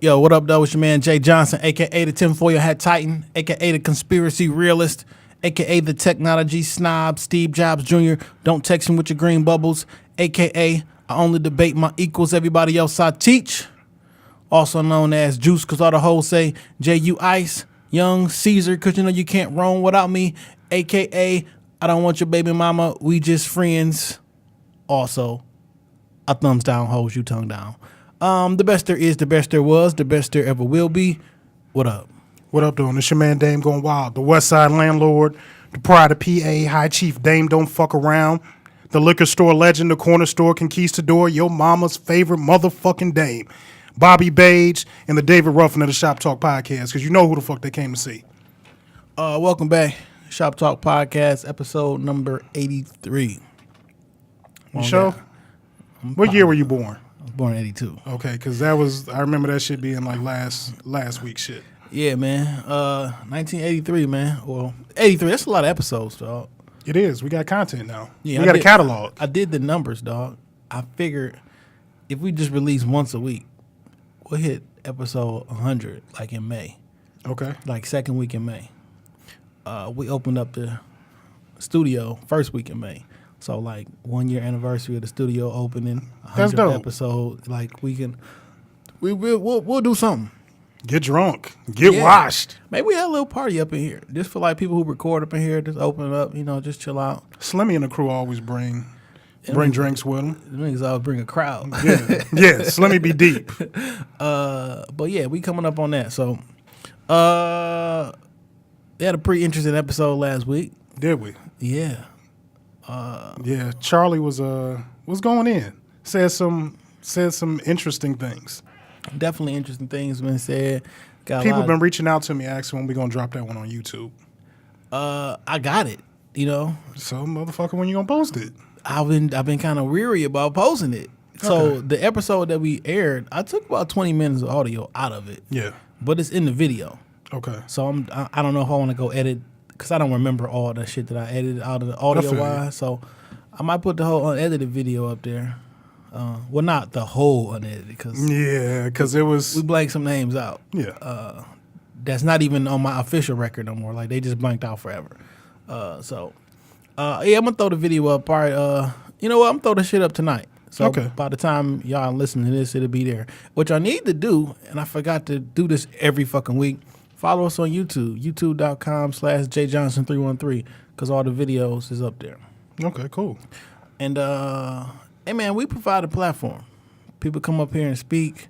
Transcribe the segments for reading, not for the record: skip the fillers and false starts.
Yo, what up, though? It's your man, Jay Johnson, a.k.a. the tinfoil hat titan, a.k.a. the conspiracy realist, a.k.a. the technology snob, Steve Jobs Jr. Don't text him with your green bubbles, a.k.a. I only debate my equals, everybody else I teach. Also known as Juice, because all the hoes say J.U. Ice, Young Caesar, because you know you can't roam without me, a.k.a. I don't want your baby mama, we just friends. Also, I thumbs down, hoes, you tongue down. The best there is, the best there was, the best there ever will be. What up? What up, doing? It's your man Dame going wild. The West Side landlord, the pride of PA, High Chief Dame don't fuck around. The liquor store legend, the corner store conquistador, your mama's favorite motherfucking Dame. Bobby Bage and the David Ruffin of the Shop Talk Podcast, because you know who the fuck they came to see. Welcome back. Shop Talk Podcast, episode number 83. You sure? What year were you born? I was born in 82. Okay, because that was, I remember that shit being like last week's shit. Yeah, man. 1983, man. Well, 83, that's a lot of episodes, dog. It is. We got content now. Yeah, we got a catalog. I did the numbers, dog. I figured if we just release once a week, we'll hit episode 100, like in May. Okay. Like second week in May. We opened up the studio first week in May. So like 1 year anniversary of the studio opening. That's dope. Episode, like we'll do something. Get drunk. Get washed. Maybe we had a little party up in here. Just for like people who record up in here, just open it up, you know, just chill out. Slimmy and the crew always bring drinks with them. The niggas always bring a crowd. Yeah, Slimmy be deep. But yeah, we coming up on that. So they had a pretty interesting episode last week. Did we? Yeah. Yeah, Charlie was going in. Said some interesting things. Definitely interesting things been said. People been reaching out to me asking when we gonna drop that one on YouTube. I got it, you know. So motherfucker, when you gonna post it? I've been kind of weary about posting it. So the episode that we aired, I took about 20 minutes of audio out of it. Yeah. But it's in the video. Okay. So I don't know if I want to go edit, because I don't remember all the shit that I edited out of the audio wise. So I might put the whole unedited video up there. Well, not the whole unedited, because it was, we blanked some names out. Yeah. That's not even on my official record no more. Like they just blanked out forever. Yeah, I'm gonna throw the video up. Probably, you know what? I'm gonna throw the shit up tonight. So by the time y'all listen to this, it'll be there. What y'all need to do, and I forgot to do this every fucking week, follow us on YouTube, youtube.com/jjohnson313, because all the videos is up there. Okay, cool. And hey man, we provide a platform. People come up here and speak,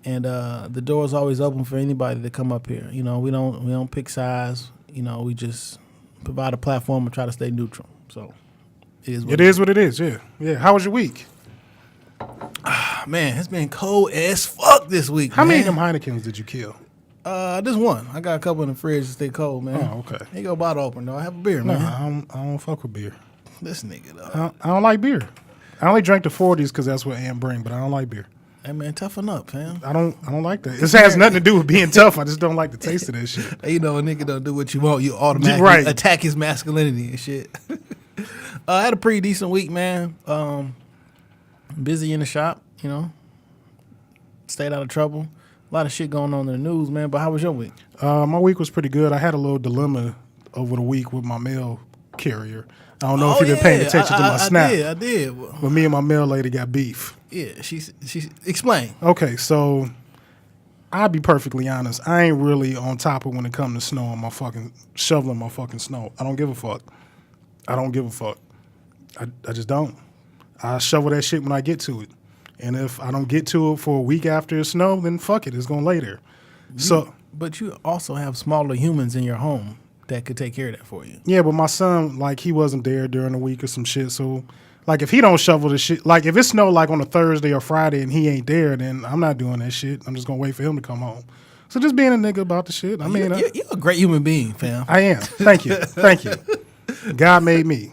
and the door is always open for anybody to come up here. You know, we don't pick sides. You know, we just provide a platform and try to stay neutral. So it is what it is. Yeah. How was your week? Man, it's been cold as fuck this week. How many of them Heinekens did you kill? Just one. I got a couple in the fridge to stay cold, man. Oh, okay. Here you go, bottle opener, though. I have a beer, man. I don't fuck with beer. This nigga, though. I don't like beer. I only drank the 40s because that's what Ann bring, but I don't like beer. Hey, man, toughen up, fam. I don't like that. This has nothing to do with being tough. I just don't like the taste of that shit. You know, a nigga don't do what you want, you automatically attack his masculinity and shit. I had a pretty decent week, man. Busy in the shop, you know. Stayed out of trouble. A lot of shit going on in the news, man. But how was your week? My week was pretty good. I had a little dilemma over the week with my mail carrier. I don't know if you've been paying attention to my snap. I did. But me and my mail lady got beef. Yeah, she explain. Okay, so I'll be perfectly honest. I ain't really on top of when it comes to snow on my fucking shoveling my fucking snow. I don't give a fuck. I just don't. I shovel that shit when I get to it. And if I don't get to it for a week after it snow, then fuck it. It's going to lay there. But you also have smaller humans in your home that could take care of that for you. Yeah, but my son, like, he wasn't there during the week or some shit. So, like, if he don't shovel the shit, like, if it snow, like, on a Thursday or Friday and he ain't there, then I'm not doing that shit. I'm just going to wait for him to come home. So just being a nigga about the shit. I mean, you're a great human being, fam. I am. Thank you. God made me.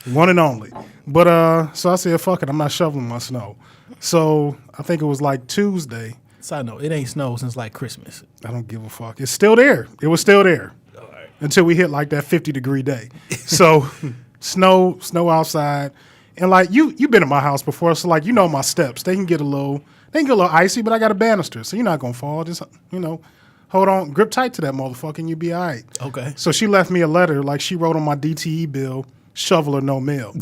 One and only. But so I said, fuck it, I'm not shoveling my snow. So I think it was like Tuesday. Side note, it ain't snowed since like Christmas. I don't give a fuck. It's still there. It was still there. All right. Until we hit like that 50-degree day. So snow outside. And like you've been in my house before, so like you know my steps. They can get a little icy, but I got a banister, so you're not gonna fall. Just hold on, grip tight to that motherfucker, and you'll be all right. Okay. So she left me a letter, like she wrote on my DTE bill, shovel or no mail.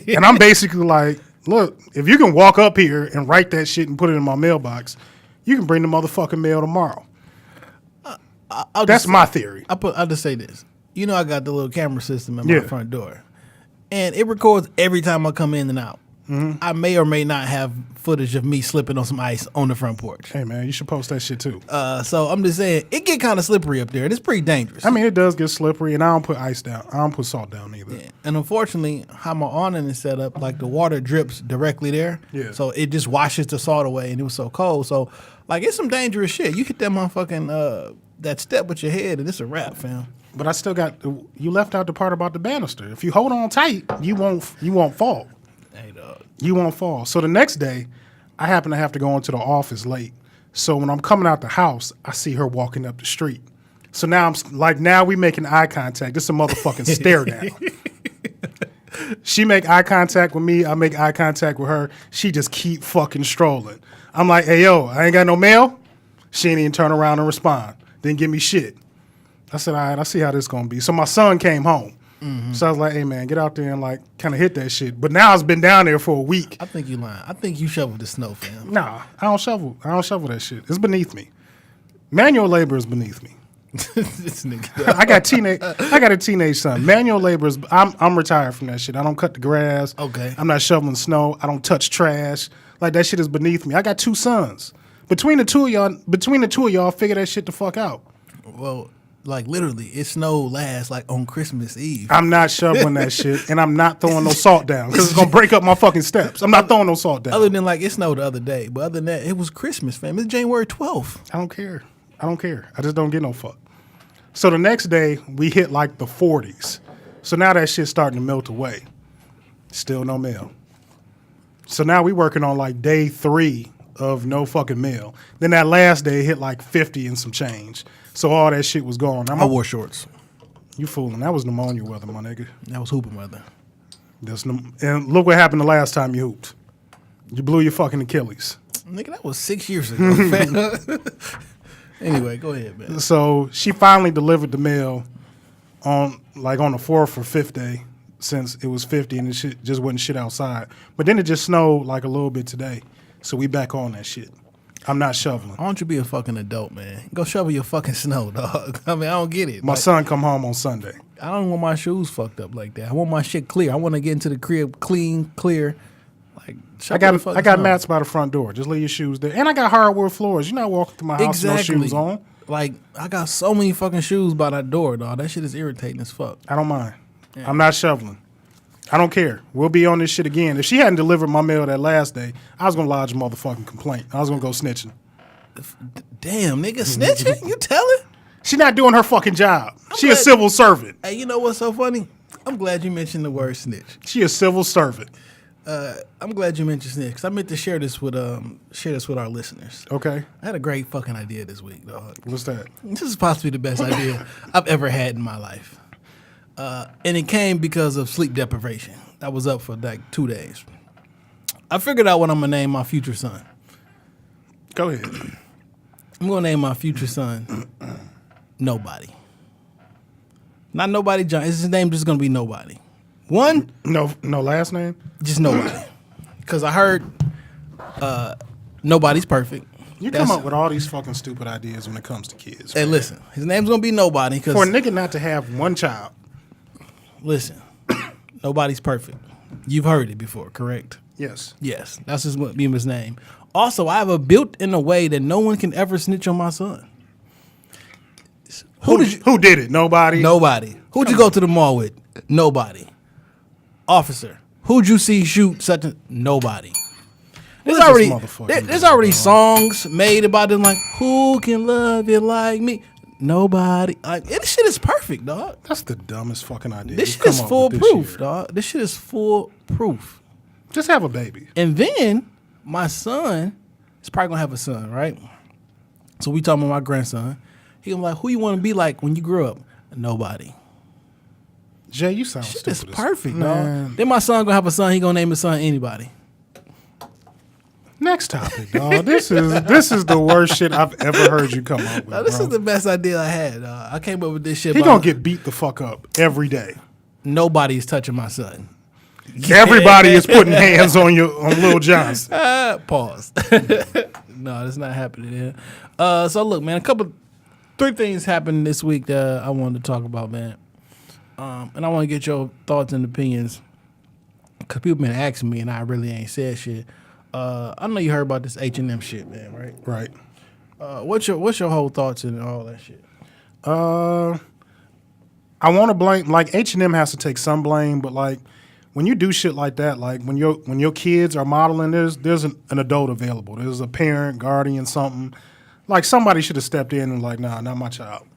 And I'm basically like, look, if you can walk up here and write that shit and put it in my mailbox, you can bring the motherfucking mail tomorrow. That's my theory. I'll just say this. You know I got the little camera system at my front door. And it records every time I come in and out. Mm-hmm. I may or may not have footage of me slipping on some ice on the front porch. Hey, man, you should post that shit, too. So I'm just saying, it get kind of slippery up there, and it's pretty dangerous. I mean, it does get slippery, and I don't put ice down. I don't put salt down either. Yeah. And unfortunately, how my awning is set up, like the water drips directly there. Yeah. So it just washes the salt away, and it was so cold. So, like, it's some dangerous shit. You hit that motherfucking, that step with your head, and it's a wrap, fam. But I still got, you left out the part about the banister. If you hold on tight, you won't fall. Hey, dog. You won't fall. So the next day, I happen to have to go into the office late. So when I'm coming out the house, I see her walking up the street. So now now we making eye contact. This is a motherfucking stare down. She make eye contact with me. I make eye contact with her. She just keep fucking strolling. I'm like, hey, yo, I ain't got no mail. She ain't even turn around and respond. Didn't give me shit. I said, all right, I see how this going to be. So my son came home. Mm-hmm. So I was like, hey, man, get out there and, like, kind of hit that shit. But now it's been down there for a week. I think you lying. I think you shoveled the snow, fam. Nah, I don't shovel that shit. It's beneath me. Manual labor is beneath me. This nigga. I got a teenage son. Manual labor is, I'm retired from that shit. I don't cut the grass. Okay. I'm not shoveling snow. I don't touch trash. Like, that shit is beneath me. I got 2 sons. Between the two of y'all, figure that shit the fuck out. Well, like, literally, it snowed last, like, on Christmas Eve. I'm not shoveling that shit, and I'm not throwing no salt down, because it's going to break up my fucking steps. I'm not throwing no salt down. Other than, like, it snowed the other day. But other than that, it was Christmas, fam. It's January 12th. I don't care. I just don't get no fuck. So the next day, we hit, like, the 40s. So now that shit's starting to melt away. Still no mail. So now we working on, like, day 3 of no fucking mail. Then that last day hit, like, 50 and some change. So all that shit was gone. I wore shorts. You fooling. That was pneumonia weather, my nigga. That was hooping weather. And look what happened the last time you hooped. You blew your fucking Achilles. Nigga, that was 6 years ago. Anyway, go ahead, man. So she finally delivered the mail on the 4th or 5th day, since it was 50 and the shit just wasn't shit outside. But then it just snowed like a little bit today. So we back on that shit. I'm not shoveling. Why don't you be a fucking adult, man? Go shovel your fucking snow, dog. I mean, I don't get it. My son come home on Sunday. I don't want my shoes fucked up like that. I want my shit clear. I want to get into the crib clean, clear. Like, I got mats by the front door. Just leave your shoes there. And I got hardwood floors. You're not walking through my house with no shoes on. Like, I got so many fucking shoes by that door, dog. That shit is irritating as fuck. I don't mind. Yeah. I'm not shoveling. I don't care. We'll be on this shit again. If she hadn't delivered my mail that last day, I was going to lodge a motherfucking complaint. I was going to go snitching. Damn, nigga, snitching? You telling? She not doing her fucking job. She a civil servant. Hey, you know what's so funny? I'm glad you mentioned the word snitch. She a civil servant. I'm glad you mentioned snitch, because I meant to share this with our listeners. Okay. I had a great fucking idea this week, dog. What's that? This is possibly the best idea I've ever had in my life. And it came because of sleep deprivation. I was up for like 2 days. I figured out what I'm going to name my future son. Go ahead. I'm going to name my future son Nobody. Not Nobody John. His name just going to be Nobody. One. No last name? Just Nobody. Because I heard nobody's perfect. You come up with all these fucking stupid ideas when it comes to kids. Hey, man. Listen. His name's going to be Nobody. For a nigga not to have one child. Listen. Nobody's perfect. You've heard it before, correct? Yes. Yes. That's just what be his name. Also, I have a built in a way that no one can ever snitch on my son. Who did it? Nobody? Nobody. Who'd you go to the mall with? Nobody. Officer. Who'd you see shoot such a... Nobody. There's already songs made about them, like, who can love you like me? Nobody. Like, this shit is perfect, dog. That's the dumbest fucking idea. This shit is foolproof, dog. This shit is foolproof. Just have a baby. And then my son is probably gonna have a son, right? So we talking about my grandson. He gonna be like, who you want to be like when you grow up? Nobody. Jay, you sound Shit stupid. is perfect, man. dog. Then my son gonna have a son. He gonna name his son anybody. Next topic, dog. This is the worst shit I've ever heard you come up with. No, this bro. is the best idea I had. I came up with this shit. He by- gonna get beat the fuck up every day. Nobody's touching my son. Everybody is putting hands on Lil Johnson. Pause. No, that's not happening here. So look, man, three things happened this week that I wanted to talk about, man. And I want to get your thoughts and opinions because people been asking me and I really ain't said shit. I know you heard about this H&M shit, man, right? Right. What's your whole thoughts and all that shit? I want to blame, like, H&M has to take some blame, but like when you do shit like that, like when your kids are modeling, there's an adult available. There's a parent, guardian, something. Like somebody should have stepped in and like, nah, not my child.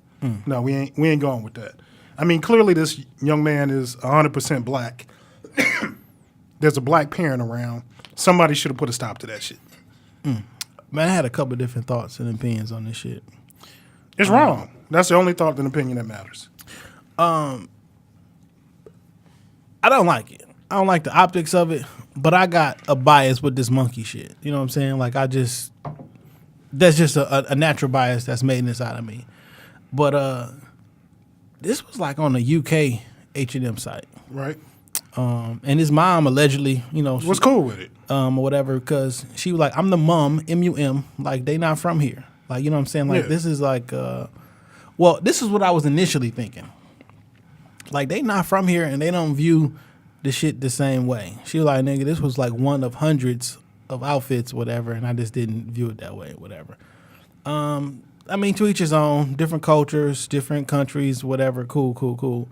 No, we ain't going with that. I mean, clearly this young man is 100% black. There's a black parent around. Somebody should have put a stop to that shit. Man, I had a couple of different thoughts and opinions on this shit. It's wrong. That's the only thought and opinion that matters. I don't like it. I don't like the optics of it, but I got a bias with this monkey shit. You know what I'm saying? Like that's just a natural bias that's made inside of me. But this was like on a UK H&M site. Right. And his mom allegedly, Was cool with it. or whatever, because she was like, I'm the mum, M-U-M, like they not from here. Like, you know what I'm saying? Like this is like, well, this is what I was initially thinking. Like they not from here and they don't view the shit the same way. She was like, nigga, this was like one of hundreds of outfits, whatever, and I just didn't view it that way, whatever. I mean, to each his own, different cultures, different countries, whatever, cool.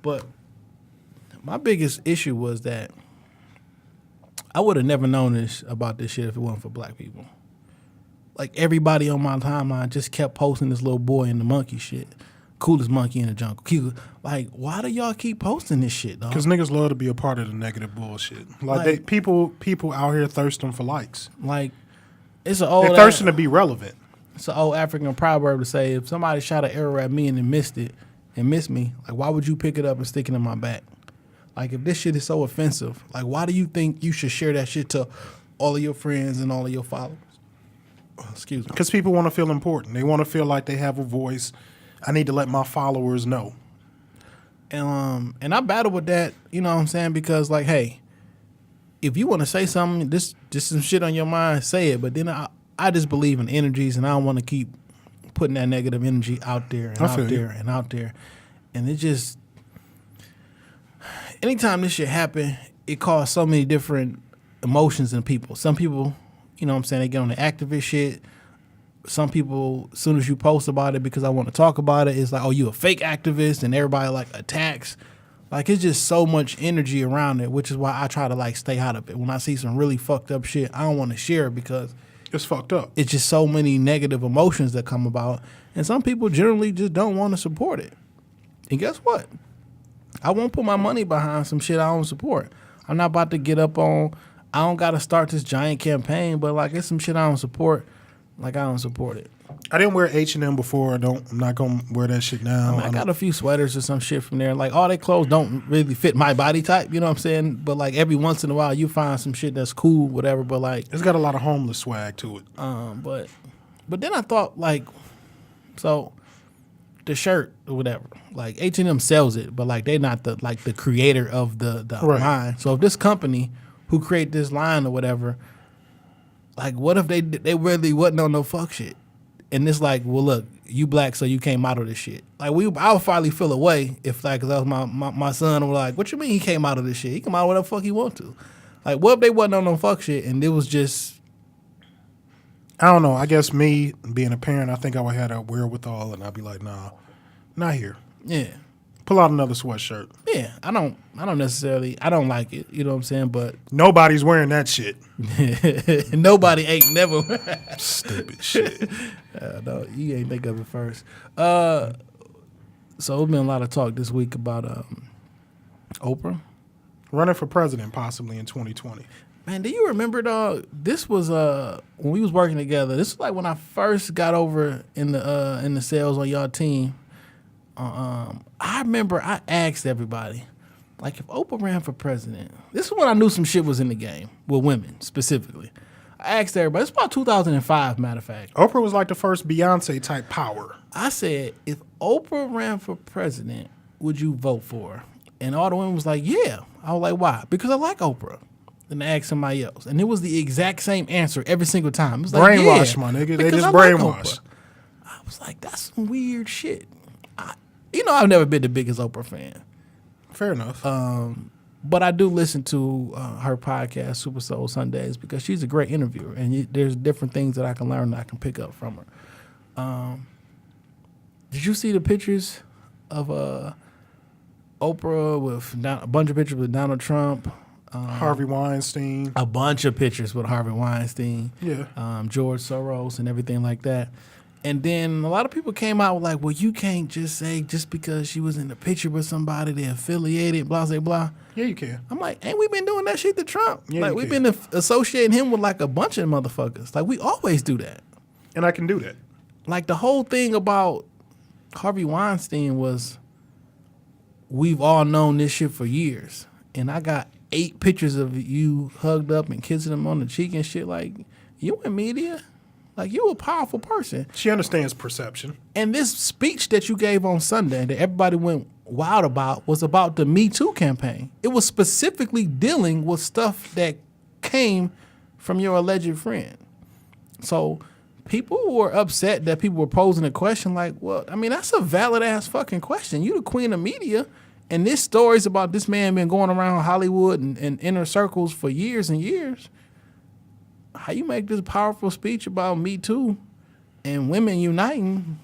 But my biggest issue was that I would have never known about this shit if it wasn't for black people. Like everybody on my timeline just kept posting this little boy in the monkey shit. Coolest monkey in the jungle. Like, why do y'all keep posting this shit, dog? Because niggas love to be a part of the negative bullshit. Like people out here thirsting for likes. Like, it's an old... They're thirsting to be relevant. It's an old African proverb to say, if somebody shot an arrow at me and then missed it and missed me, like, why would you pick it up and stick it in my back? Like, if this shit is so offensive, like, why do you think you should share that shit to all of your friends and all of your followers? Excuse me. Because people want to feel important. They want to feel like they have a voice. I need to let my followers know. And I battle with that, you know what I'm saying? Because, like, hey, if you want to say something, just some shit on your mind, say it. But then I just believe in energies, and I don't want to keep putting that negative energy out there and out there and out there. And it just, anytime this shit happen, it caused so many different emotions in people. Some people, you know what I'm saying, they get on the activist shit. Some people, as soon as you post about it because I want to talk about it, it's like, oh, you a fake activist, and everybody like attacks. Like, it's just so much energy around it, which is why I try to like stay out of it. When I see some really fucked up shit, I don't want to share it because it's fucked up. It's just so many negative emotions that come about, and some people generally just don't want to support it. And guess what? I won't put my money behind some shit I don't support. I'm not about to get up on, I don't got to start this giant campaign, but like, it's some shit I don't support. Like, I don't support it. I didn't wear H&M before. I'm not going to wear that shit now. I got a few sweaters or some shit from there. Like, all their clothes don't really fit my body type, you know what I'm saying? But, like, every once in a while, you find some shit that's cool, whatever. But, like... It's got a lot of homeless swag to it. But then I thought, like... So, the shirt or whatever. Like, H&M sells it, but, like, they not the creator of the right. line. So, if this company who create this line or whatever... Like, what if they really wasn't on no fuck shit? And it's like, well, look, you black, so you can't model this shit. Like, I would finally feel away if, like, cause that was my son, was like, what you mean he came out of this shit? He can model whatever the fuck he want to. Like, what if they wasn't on no fuck shit and it was just... I don't know. I guess me being a parent, I think I would have that wherewithal, and I'd be like, nah, not here. Yeah. Pull out another sweatshirt. Yeah, I don't necessarily, I don't like it, you know what I'm saying, but... Nobody's wearing that shit. Nobody ain't never... Stupid shit. No, you ain't think of it first. So there's been a lot of talk this week about Oprah. Running for president possibly in 2020. Man, do you remember, dog? This was when we was working together. This was like when I first got over in the sales on y'all team. I remember I asked everybody, like, if Oprah ran for president, this is when I knew some shit was in the game with women specifically. I asked everybody. It's about 2005, matter of fact. Oprah was like the first Beyonce type power. I said, if Oprah ran for president, would you vote for her? And all the women was like, yeah. I was like, why? Because I like Oprah. Then I asked somebody else. And it was the exact same answer every single time. It was like, brainwash, yeah, my nigga. They because just I like brainwash. Oprah. I was like, that's some weird shit. I've never been the biggest Oprah fan. Fair enough. But I do listen to her podcast, Super Soul Sundays, because she's a great interviewer. And there's different things that I can learn that I can pick up from her. Did you see the pictures of Oprah with a bunch of pictures with Donald Trump? Harvey Weinstein. A bunch of pictures with Harvey Weinstein. Yeah. George Soros and everything like that. And then a lot of people came out with like, well, you can't just say just because she was in the picture with somebody, they're affiliated, blah, blah, blah. Yeah, you can. I'm like, ain't we been doing that shit to Trump? Yeah, like, we've been associating him with like a bunch of motherfuckers. Like, we always do that. And I can do that. Like, the whole thing about Harvey Weinstein was we've all known this shit for years. And I got 8 pictures of you hugged up and kissing him on the cheek and shit. Like, you in media? Like, you a powerful person. She understands perception. And this speech that you gave on Sunday that everybody went wild about was about the Me Too campaign. It was specifically dealing with stuff that came from your alleged friend. So people were upset that people were posing a question like, well, I mean, that's a valid-ass fucking question. You the queen of media, and this story's about this man been going around Hollywood and inner circles for years and years. How you make this powerful speech about Me Too and women uniting,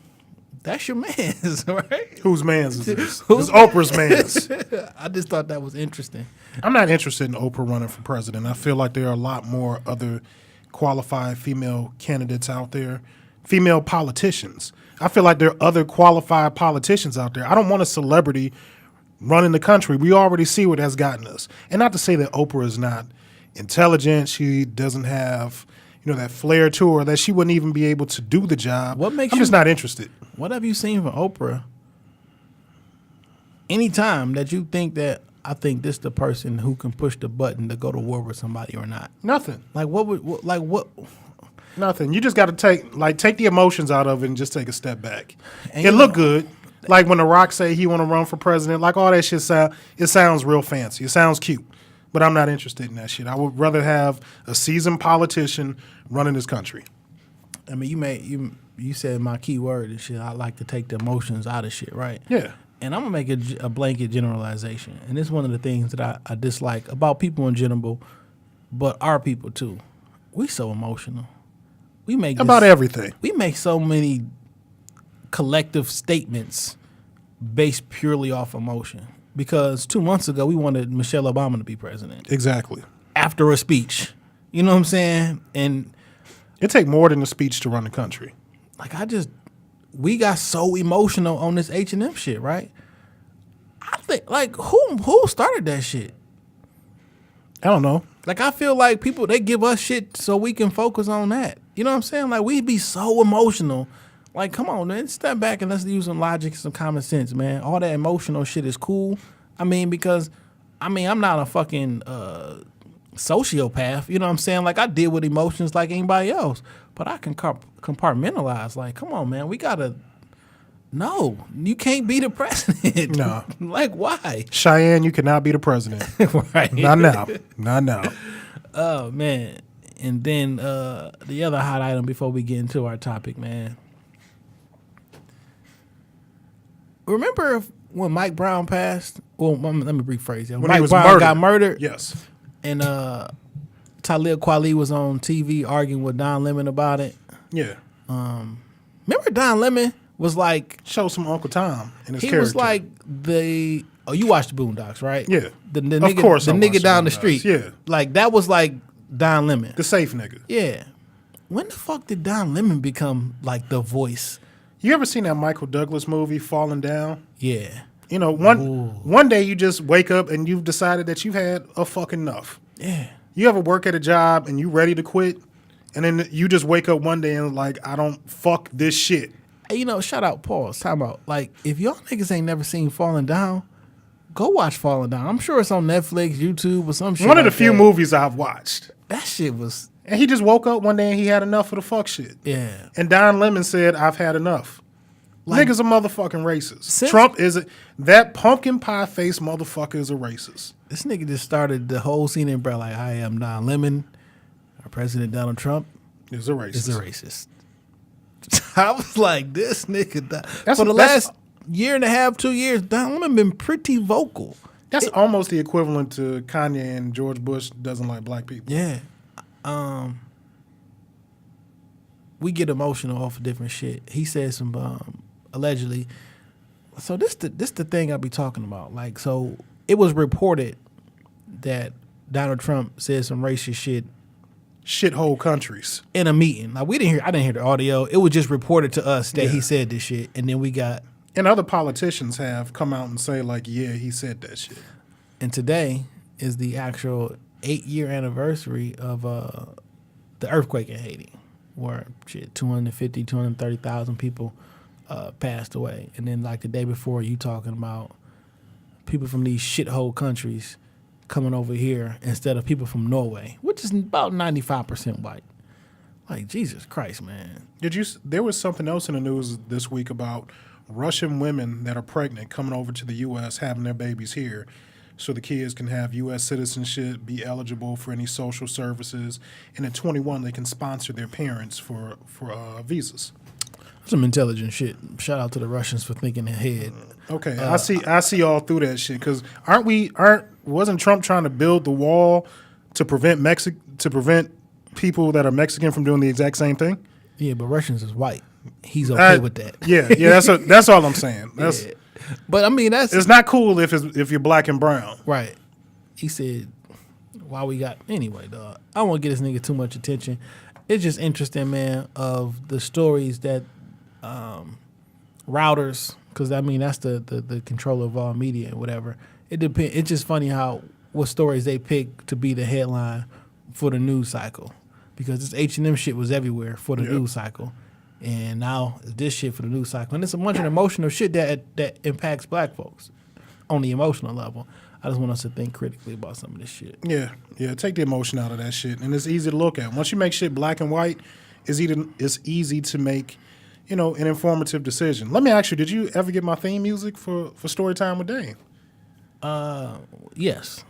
that's your man's, right? Whose man's is this? It's Oprah's man's. I just thought that was interesting. I'm not interested in Oprah running for president. I feel like there are a lot more other qualified female candidates out there, female politicians. I feel like there are other qualified politicians out there. I don't want a celebrity running the country. We already see what that's gotten us. And not to say that Oprah is not intelligent, she doesn't have, that flair to her, that she wouldn't even be able to do the job. I'm just not interested. What have you seen from Oprah? Anytime that you think that I think this the person who can push the button to go to war with somebody or not? Nothing. Like what? Nothing. You just got to take the emotions out of it and just take a step back. And it looked good. Like when The Rock say he want to run for president, like all that shit sounds real fancy. It sounds cute. But I'm not interested in that shit. I would rather have a seasoned politician running this country. I mean, you said my key word and shit. I like to take the emotions out of shit, right? Yeah. And I'm gonna make a blanket generalization, and it's one of the things that I dislike about people in general, but our people too. We so emotional. We make about everything. We make so many collective statements based purely off emotion. Because 2 months ago, we wanted Michelle Obama to be president. Exactly. After a speech. You know what I'm saying? And it take more than a speech to run the country. Like, we got so emotional on this H&M shit, right? I think, like, who started that shit? I don't know. Like, I feel like people, they give us shit so we can focus on that. You know what I'm saying? Like, we be so emotional. Like, come on, man, step back and let's use some logic and some common sense, man. All that emotional shit is cool. Because I'm not a fucking sociopath. You know what I'm saying? Like, I deal with emotions like anybody else. But I can compartmentalize. Like, come on, man, no, you can't be the president. No. Like, why? Cheyenne, you cannot be the president. Right. Not now. Not now. Oh, man. And then the other hot item before we get into our topic, man. Remember when Mike Brown passed? Well, let me rephrase it. When Mike Brown got murdered. Yes. And Talib Kweli was on TV arguing with Don Lemon about it. Yeah. Remember Don Lemon was like... Show some Uncle Tom in his character. He was like you watched the Boondocks, right? Yeah. The nigga, of course, the nigga down the street. Yeah. Like, that was like Don Lemon. The safe nigga. Yeah. When the fuck did Don Lemon become like the voice? You ever seen that Michael Douglas movie, Falling Down? Yeah. One day you just wake up and you've decided that you've had a fucking enough. Yeah. You ever work at a job and you ready to quit, and then you just wake up one day and like, I don't fuck this shit. Hey, shout out, pause, time out. Like, if y'all niggas ain't never seen Falling Down, go watch Falling Down. I'm sure it's on Netflix, YouTube, or some shit. One of the like few that. movies I've watched. That shit was. And he just woke up one day and he had enough of the fuck shit. Yeah. And Don Lemon said, I've had enough. Like, Niggas a motherfucking racist. Trump is that pumpkin pie face motherfucker is a racist. This nigga just started the whole scene in bro like, I am Don Lemon. Our President Donald Trump Is a racist. is a racist. I was like, this nigga. For the last year and a half, 2 years, Don Lemon been pretty vocal. That's almost the equivalent to Kanye and George Bush doesn't like black people. Yeah. We get emotional off of different shit. He said some allegedly. So this the thing I be talking about. Like, so it was reported that Donald Trump said some racist shit. Shithole countries. In a meeting. Like, I didn't hear the audio. It was just reported to us that he said this shit. And then we got. And other politicians have come out and say, like, yeah, he said that shit. And today is the actual 8-year anniversary of the earthquake in Haiti, where 230,000 people passed away. And then, like, the day before, you talking about people from these shithole countries coming over here instead of people from Norway, which is about 95% white. Like, Jesus Christ, man. There was something else in the news this week about Russian women that are pregnant coming over to the U.S., having their babies here, so the kids can have U.S. citizenship, be eligible for any social services, and at 21 they can sponsor their parents for visas. Some intelligent shit. Shout out to the Russians for thinking ahead. Okay, I see all through that shit because wasn't Trump trying to build the wall to prevent people that are Mexican from doing the exact same thing? Yeah, but Russians is white. He's okay with that. Yeah, that's all I'm saying. That's. Yeah. But I mean, it's not cool if you're black and brown. Right. He said, why we got anyway, dog. I don't want to get this nigga too much attention. It's just interesting, man, of the stories that routers, because I mean that's the controller of all media and whatever. It depends. It's just funny what stories they pick to be the headline for the news cycle, because this H&M shit was everywhere for the news cycle. And now this shit for the news cycle. And it's a bunch of emotional shit that impacts black folks on the emotional level. I just want us to think critically about some of this shit. Yeah. Take the emotion out of that shit. And it's easy to look at. Once you make shit black and white, it's easy to make, an informative decision. Let me ask you, did you ever get my theme music for Storytime with Dane? Yes.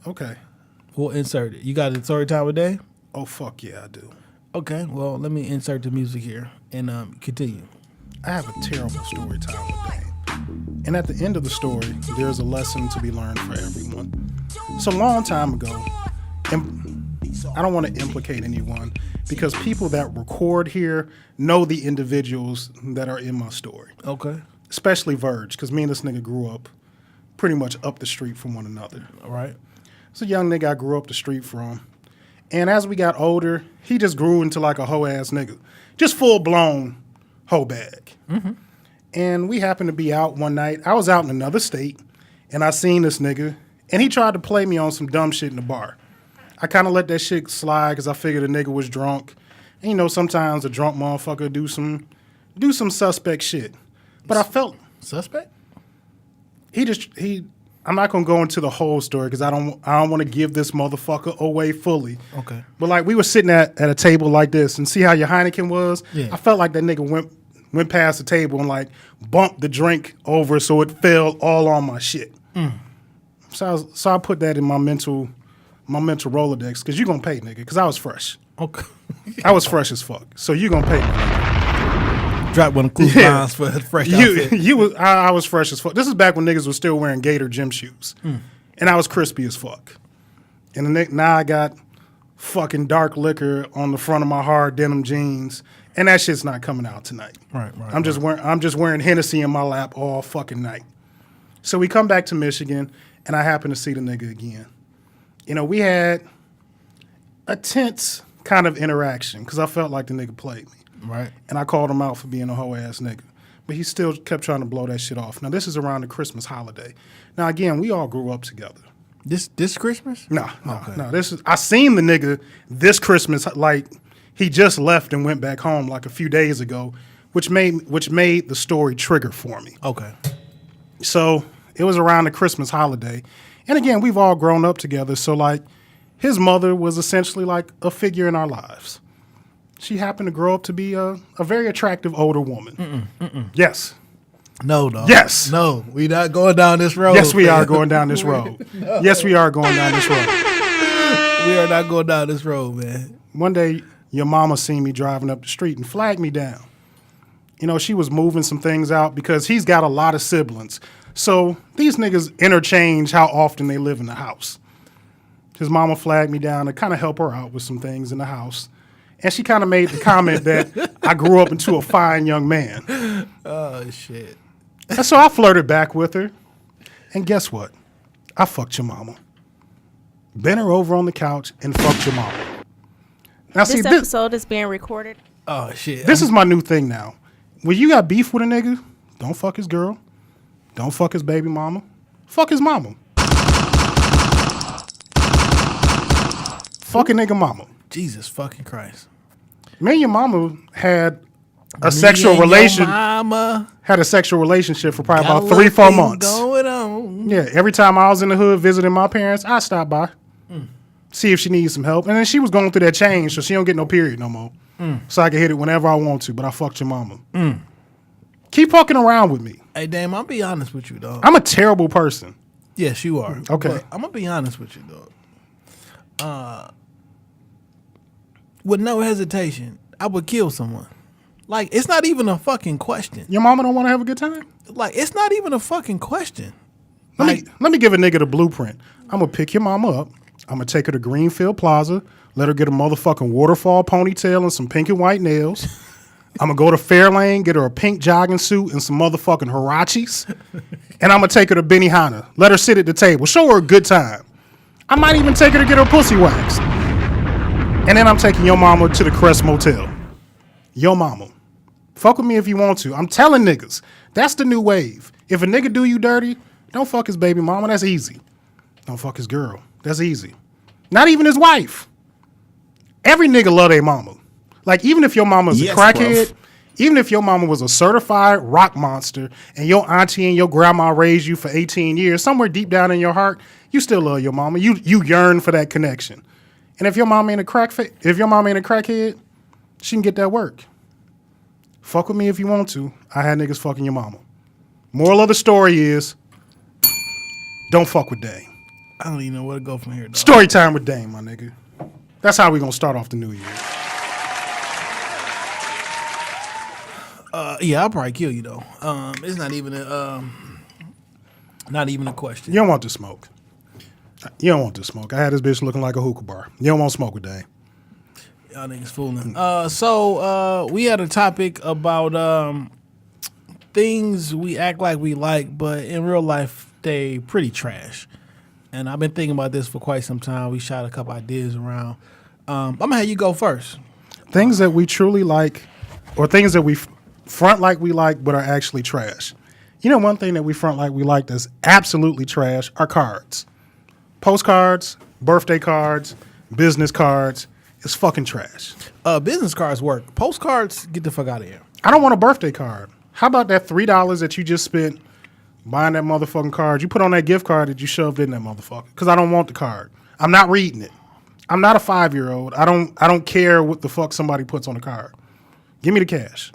Okay. We'll insert it. You got it, Storytime with Dane? Oh, fuck yeah, I do. Okay, well, let me insert the music here and continue. I have a terrible story time with Dane. And at the end of the story, there's a lesson to be learned for everyone. So a long time ago, and I don't want to implicate anyone because people that record here know the individuals that are in my story. Okay. Especially Verge, because me and this nigga grew up pretty much up the street from one another. All right. It's a young nigga I grew up the street from. And as we got older, he just grew into like a hoe-ass nigga. Just full-blown hoe bag. Mm-hmm. And we happened to be out one night. I was out in another state, and I seen this nigga, and he tried to play me on some dumb shit in the bar. I kind of let that shit slide because I figured the nigga was drunk. And sometimes a drunk motherfucker do some suspect shit. But I felt... Suspect? I'm not gonna go into the whole story because I don't want to give this motherfucker away fully. Okay. But like we were sitting at a table like this and see how your Heineken was. Yeah. I felt like that nigga went past the table and like bumped the drink over so it fell all on my shit. Mm. So I put that in my mental Rolodex because you gonna pay, nigga, because I was fresh. Okay. I was fresh as fuck. So you gonna pay me. Drop one of the cool lines for fresh outfit. I was fresh as fuck. This is back when niggas was still wearing Gator gym shoes. And I was crispy as fuck. And now I got fucking dark liquor on the front of my hard denim jeans. And that shit's not coming out tonight. Right. I'm just wearing Hennessy in my lap all fucking night. So we come back to Michigan, and I happen to see the nigga again. We had a tense kind of interaction because I felt like the nigga played me. Right. And I called him out for being a hoe-ass nigga. But he still kept trying to blow that shit off. Now, this is around the Christmas holiday. Now, again, we all grew up together. This Christmas? No. I seen the nigga this Christmas, like, he just left and went back home like a few days ago. which made the story trigger for me. Okay. So it was around the Christmas holiday. And again, we've all grown up together. So like his mother was essentially like a figure in our lives. She happened to grow up to be a very attractive older woman. Yes. No, dog. Yes. No, we not going down this road. Yes, we are going down this road. No. Yes, we are going down this road. We are not going down this road, man. One day, your mama seen me driving up the street and flagged me down. You know, she was moving some things out because he's got a lot of siblings. So these niggas interchange how often they live in the house. His mama flagged me down to kind of help her out with some things in the house. And she kind of made the comment that I grew up into a fine young man. Oh, shit. And so I flirted back with her. And guess what? I fucked your mama. Bent her over on the couch and fucked your mama. Now, This episode is being recorded. Oh, shit. This is my new thing now. When you got beef with a nigga, don't fuck his girl. Don't fuck his baby mama. Fuck his mama. Fuck a nigga mama. Jesus fucking Christ. Me and your mama had a sexual relationship. Mama Had a sexual relationship for probably got about a 3-4 thing months. Going on. Yeah, every time I was in the hood visiting my parents, I stopped by, see if she needs some help. And then she was going through that change, so she don't get no period no more. So I can hit it whenever I want to, but I fucked your mama. Keep fucking around with me. Hey, Dame, I'll be honest with you, dog. I'm a terrible person. Yes, you are. Okay. But I'm going to be honest with you, dog. With no hesitation, I would kill someone. Like, it's not even a fucking question. Your mama don't want to have a good time? Like, it's not even a fucking question. Let me give a nigga the blueprint. I'm going to pick your mama up. I'm going to take her to Greenfield Plaza, let her get a motherfucking waterfall ponytail and some pink and white nails. I'm going to go to Fairlane, get her a pink jogging suit and some motherfucking Hirachis. And I'm going to take her to Benihana. Let her sit at the table. Show her a good time. I might even take her to get her pussy waxed. And then I'm taking your mama to the Crest Motel. Your mama. Fuck with me if you want to. I'm telling niggas. That's the new wave. If a nigga do you dirty, don't fuck his baby mama. That's easy. Don't fuck his girl. That's easy. Not even his wife. Every nigga love their mama. Like, even if your mama's a crackhead, even if your mama was a certified rock monster and your auntie and your grandma raised you for 18 years, somewhere deep down in your heart, you still love your mama. You yearn for that connection. And if your mama ain't a crackhead, she can get that work. Fuck with me if you want to. I had niggas fucking your mama. Moral of the story is, don't fuck with Dame. I don't even know where to go from here, dog. Story time with Dame, my nigga. That's how we gonna start off the new year. Yeah, I'll probably kill you, though. It's not even a question. You don't want to smoke. You don't want to smoke. I had this bitch looking like a hookah bar. You don't want to smoke with Dame. Y'all niggas fooling. So we had a topic about things we act like we like, but in real life, they pretty trash. And I've been thinking about this for quite some time. We shot a couple ideas around. I'm going to have you go first. Things that we truly like, or things that we front like we like, but are actually trash. You know, one thing that we front like we like that's absolutely trash are cards. Postcards, birthday cards, business cards. It's fucking trash. Business cards work. Postcards, get the fuck out of here. I don't want a birthday card. How about that $3 that you just spent buying that motherfucking card? You put on that gift card that you shoved in that motherfucker. Because I don't want the card. I'm not reading it. I'm not a 5-year-old. I don't care what the fuck somebody puts on the card. Give me the cash.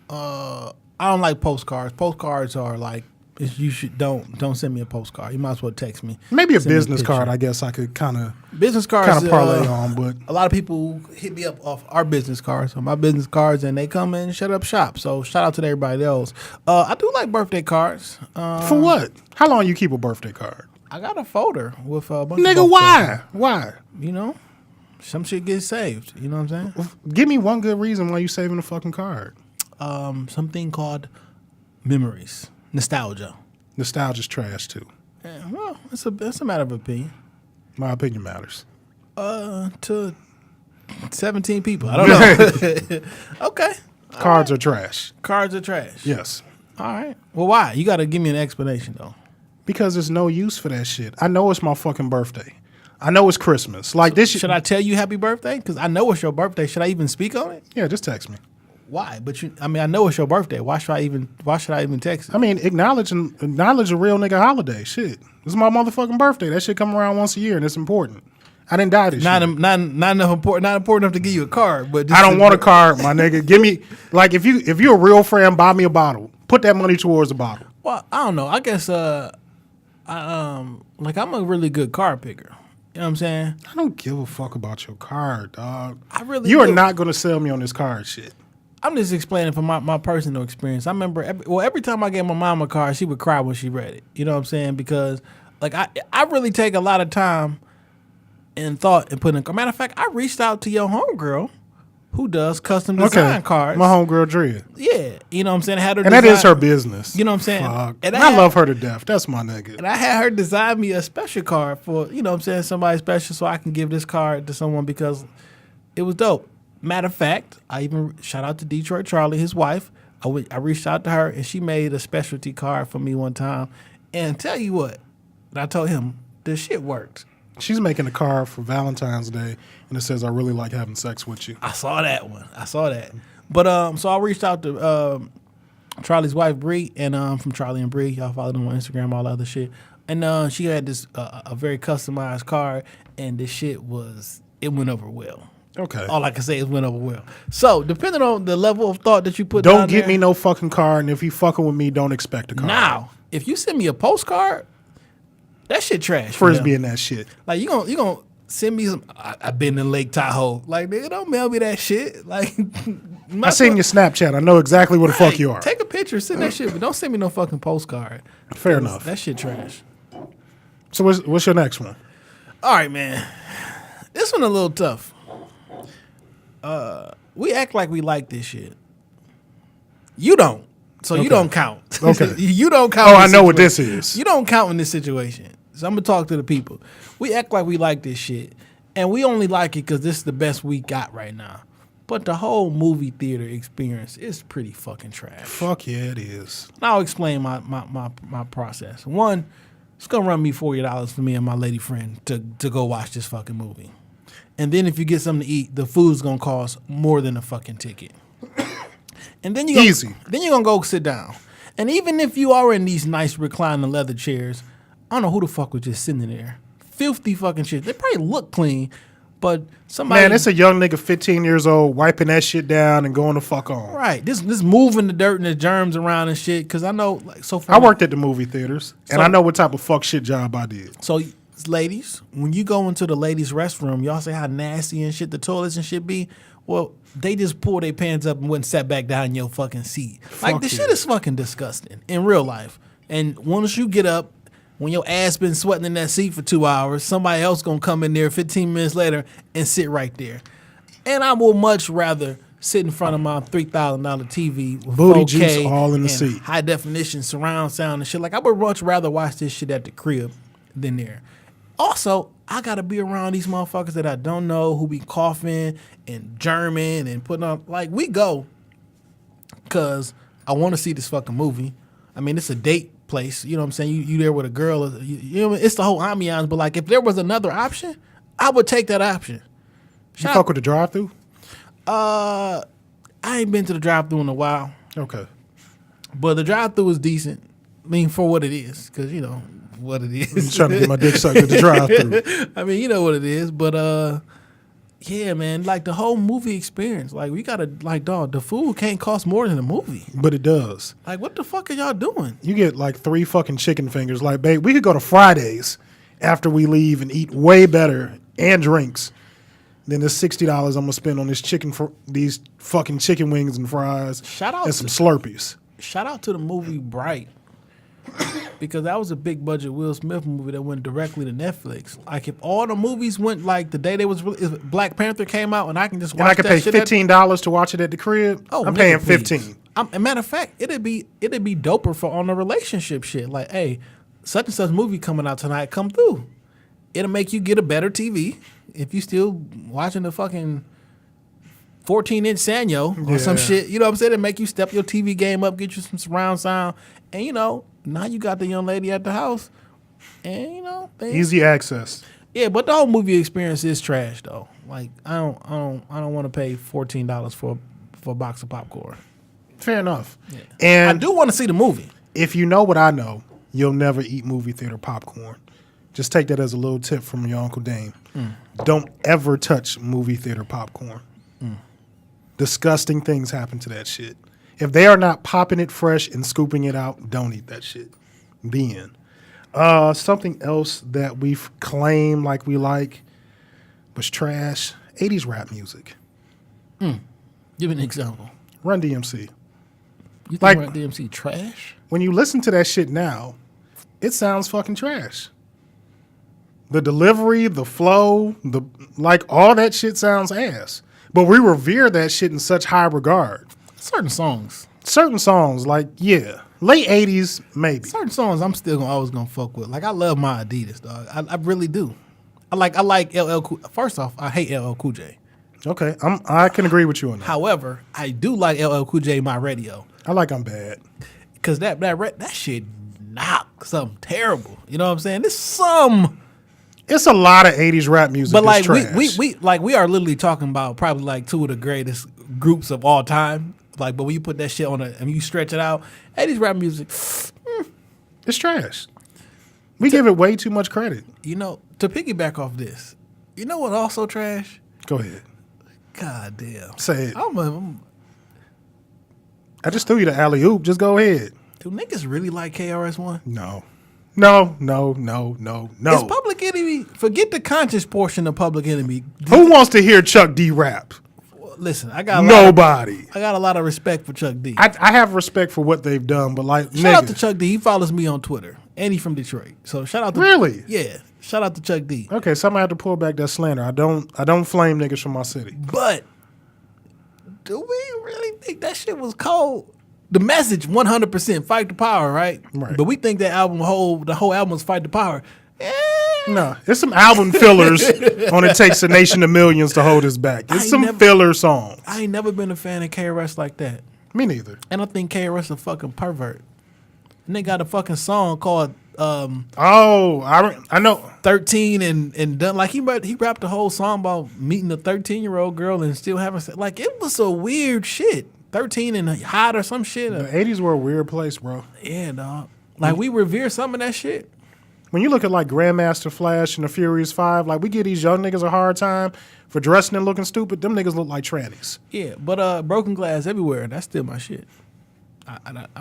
I don't like postcards. Postcards are like, you should don't send me a postcard. You might as well text me. Maybe a Send me business picture. card, I guess I could kind of Business cards parlay on, but a lot of people hit me up off our business cards, on my business cards, and they come and shut up shop. So shout out to everybody else. I do like birthday cards. for what? How long you keep a birthday card? I got a folder with a bunch of Nigga, birthday why? cards. Why? You know, some shit gets saved. You know what I'm saying? Give me one good reason why you saving a fucking card. Something called memories, nostalgia. Nostalgia's trash too. Yeah, well, it's a matter of opinion. My opinion matters. To 17 people. I don't know. Okay. Cards are trash. Cards are trash. Yes. All right. Well, why? You got to give me an explanation, though. Because there's no use for that shit. I know it's my fucking birthday. I know it's Christmas. Like this Should I tell you happy birthday? Because I know it's your birthday. Should I even speak on it? Yeah, just text me. Why? But I know it's your birthday. Why should I even text it? I mean, acknowledge a real nigga holiday. Shit, this is my motherfucking birthday. That shit come around once a year, and it's important. I didn't die this year. Not important enough to give you a card. But I don't want a card, my nigga. Give me like if you're a real friend, buy me a bottle. Put that money towards the bottle. Well, I don't know. I guess I'm a really good card picker. You know what I'm saying? I don't give a fuck about your card, dog. You are not gonna sell me on this card shit. I'm just explaining from my personal experience. I remember every time I gave my mom a card, she would cry when she read it. You know what I'm saying? Because like I really take a lot of time and thought and put in. Matter of fact, I reached out to your homegirl who does custom design cards. My homegirl Drea. Yeah, you know what I'm saying. And that is her business. You know what I'm saying. Fuck. And I love her to death. That's my nigga. And I had her design me a special card for, you know what I'm saying, somebody special, so I can give this card to someone because it was dope. Matter of fact, I even shout out to Detroit Charlie, his wife. I reached out to her and she made a specialty card for me one time. And tell you what, I told him the shit worked. She's making a card for Valentine's Day, and it says, "I really like having sex with you." I saw that one. But so I reached out to Charlie's wife Bree, and from Charlie and Bree, y'all follow them on Instagram, all that other shit. And she had this a very customized card, and this shit it went over well. Okay. All I can say is went over well. So depending on the level of thought that you put, don't get me no fucking card, and if you fucking with me, don't expect a card. Now, if you send me a postcard, that shit trash. Frisbee and that shit. Like you gonna send me some. I've been in Lake Tahoe. Like nigga, don't mail me that shit. Like I seen your Snapchat. I know exactly where the fuck you are. Take a picture, send that shit, but don't send me no fucking postcard. Fair enough. That shit trash. So what's your next one? All right, man. This one a little tough. We act like we like this shit. You don't. So you don't count. Okay. You don't count. Oh, I know what this is. You don't count in this situation. So I'm going to talk to the people. We act like we like this shit. And we only like it because this is the best we got right now. But the whole movie theater experience is pretty fucking trash. Fuck yeah, it is. And I'll explain my process. One, it's going to run me $40 for me and my lady friend to go watch this fucking movie. And then if you get something to eat, the food's going to cost more than a fucking ticket. And then you're going to go sit down. And even if you are in these nice reclining leather chairs, I don't know who the fuck was just sitting there. Filthy fucking shit. They probably look clean, but somebody... Man, it's a young nigga, 15 years old, wiping that shit down and going the fuck on. Right. This moving the dirt and the germs around and shit, because I know... I worked at the movie theaters, and I know what type of fuck shit job I did. So, ladies, when you go into the ladies' restroom, y'all say how nasty and shit the toilets and shit be. Well, they just pull their pants up and wouldn't sit back down in your fucking seat. Like, this shit is fucking disgusting in real life. And once you get up, when your ass been sweating in that seat for 2 hours, somebody else gonna come in there 15 minutes later and sit right there. And I will much rather sit in front of my $3,000 TV with booty 4K juice all in the and seat, high definition surround sound and shit. Like, I would much rather watch this shit at the crib than there. Also, I gotta be around these motherfuckers that I don't know who be coughing and germing and putting up. Like, we go because I want to see this fucking movie. I mean, it's a date place. You know what I'm saying? You there with a girl. You know, it's the whole ambiance. But like, if there was another option, I would take that option. You fuck with the drive-thru? I ain't been to the drive-thru in a while. Okay. But the drive-thru is decent. I mean, for what it is, because you know what it is. I'm trying to get my dick sucked at the drive-thru. I mean, you know what it is. But yeah, man, like the whole movie experience. Like, we gotta, like, dog, the food can't cost more than a movie. But it does. Like, what the fuck are y'all doing? You get like 3 fucking chicken fingers. Like, babe, we could go to Fridays after we leave and eat way better and drinks than the $60 I'm gonna spend on these fucking chicken wings and fries and some Slurpees. Shout out to the movie Bright. Because that was a big budget Will Smith movie that went directly to Netflix. Like, if all the movies went like the day they was if Black Panther came out and I can just watch that shit. And I can pay $15 to watch it at the crib. Oh, I'm paying $15. As a matter of fact, it'd be doper for on the relationship shit. Like, hey, such and such movie coming out tonight, come through. It'll make you get a better TV if you still watching the fucking 14-inch Sanyo or some shit. You know what I'm saying? It'll make you step your TV game up, get you some surround sound, and you know, now you got the young lady at the house, and you know, easy access. Yeah, but the whole movie experience is trash though. Like, I don't want to pay $14 for a box of popcorn. Fair enough. Yeah. And I do want to see the movie. if you know what I know, you'll never eat movie theater popcorn. Just take that as a little tip from your Uncle Dame. Don't ever touch movie theater popcorn. Disgusting things happen to that shit. If they are not popping it fresh and scooping it out, don't eat that shit. The end. Something else that we've claimed like we like was trash. 80s rap music. Give me an example. Run DMC. You think Like- Run DMC trash? When you listen to that shit now, it sounds fucking trash. The delivery, the flow, all that shit sounds ass. But we revere that shit in such high regard. Certain songs. Certain songs, late 80s, maybe. Certain songs I'm still always gonna fuck with. Like I love my Adidas, dog. I really do. I like LL Cool. First off, I hate LL Cool J. Okay, I can agree with you on that. However, I do like LL Cool J My Radio. I like I'm Bad. Cause that shit knock something terrible. You know what I'm saying? It's It's a lot of 80s rap music but that's like trash. we are literally talking about probably like two of the greatest groups of all time. Like, but when you put that shit on and you stretch it out, 80s rap music, It's trash. We give it way too much credit. you know, to piggyback off this, you know what also trash? Go ahead. God damn. Say it. I'm I just threw you the alley-oop. Just go ahead. do niggas really like KRS-One? No. It's Public Enemy. Forget the conscious portion of Public Enemy. Who wants to hear Chuck D rap? Listen, I got Nobody. I got a lot of respect for Chuck D. I have respect for what they've done, but like, Shout out to nigga. Chuck D. He follows me on Twitter, and he's from Detroit. So shout out to Really? Yeah. Shout out to Chuck D. Okay, so I'm gonna have to pull back that slander. I don't flame niggas from my city. But do we really think that shit was cold? The message 100% fight the power, right? Right. But we think that the whole album was fight the power. No, it's some album fillers on It Takes a Nation of Millions to Hold Us Back. It's some filler songs. I ain't never been a fan of KRS like that. Me neither. And I think KRS a fucking pervert. And they got a fucking song called Oh, I know. 13 and done like he rapped the whole song about meeting a 13-year-old girl and still having sex. Like it was a weird shit. 13 and hot or some shit. The 80s were a weird place, bro. Yeah, dog. Like we revere some of that shit. When you look at like Grandmaster Flash and the Furious 5, like we give these young niggas a hard time for dressing and looking stupid. Them niggas look like trannies. Yeah, but Broken Glass Everywhere, that's still my shit.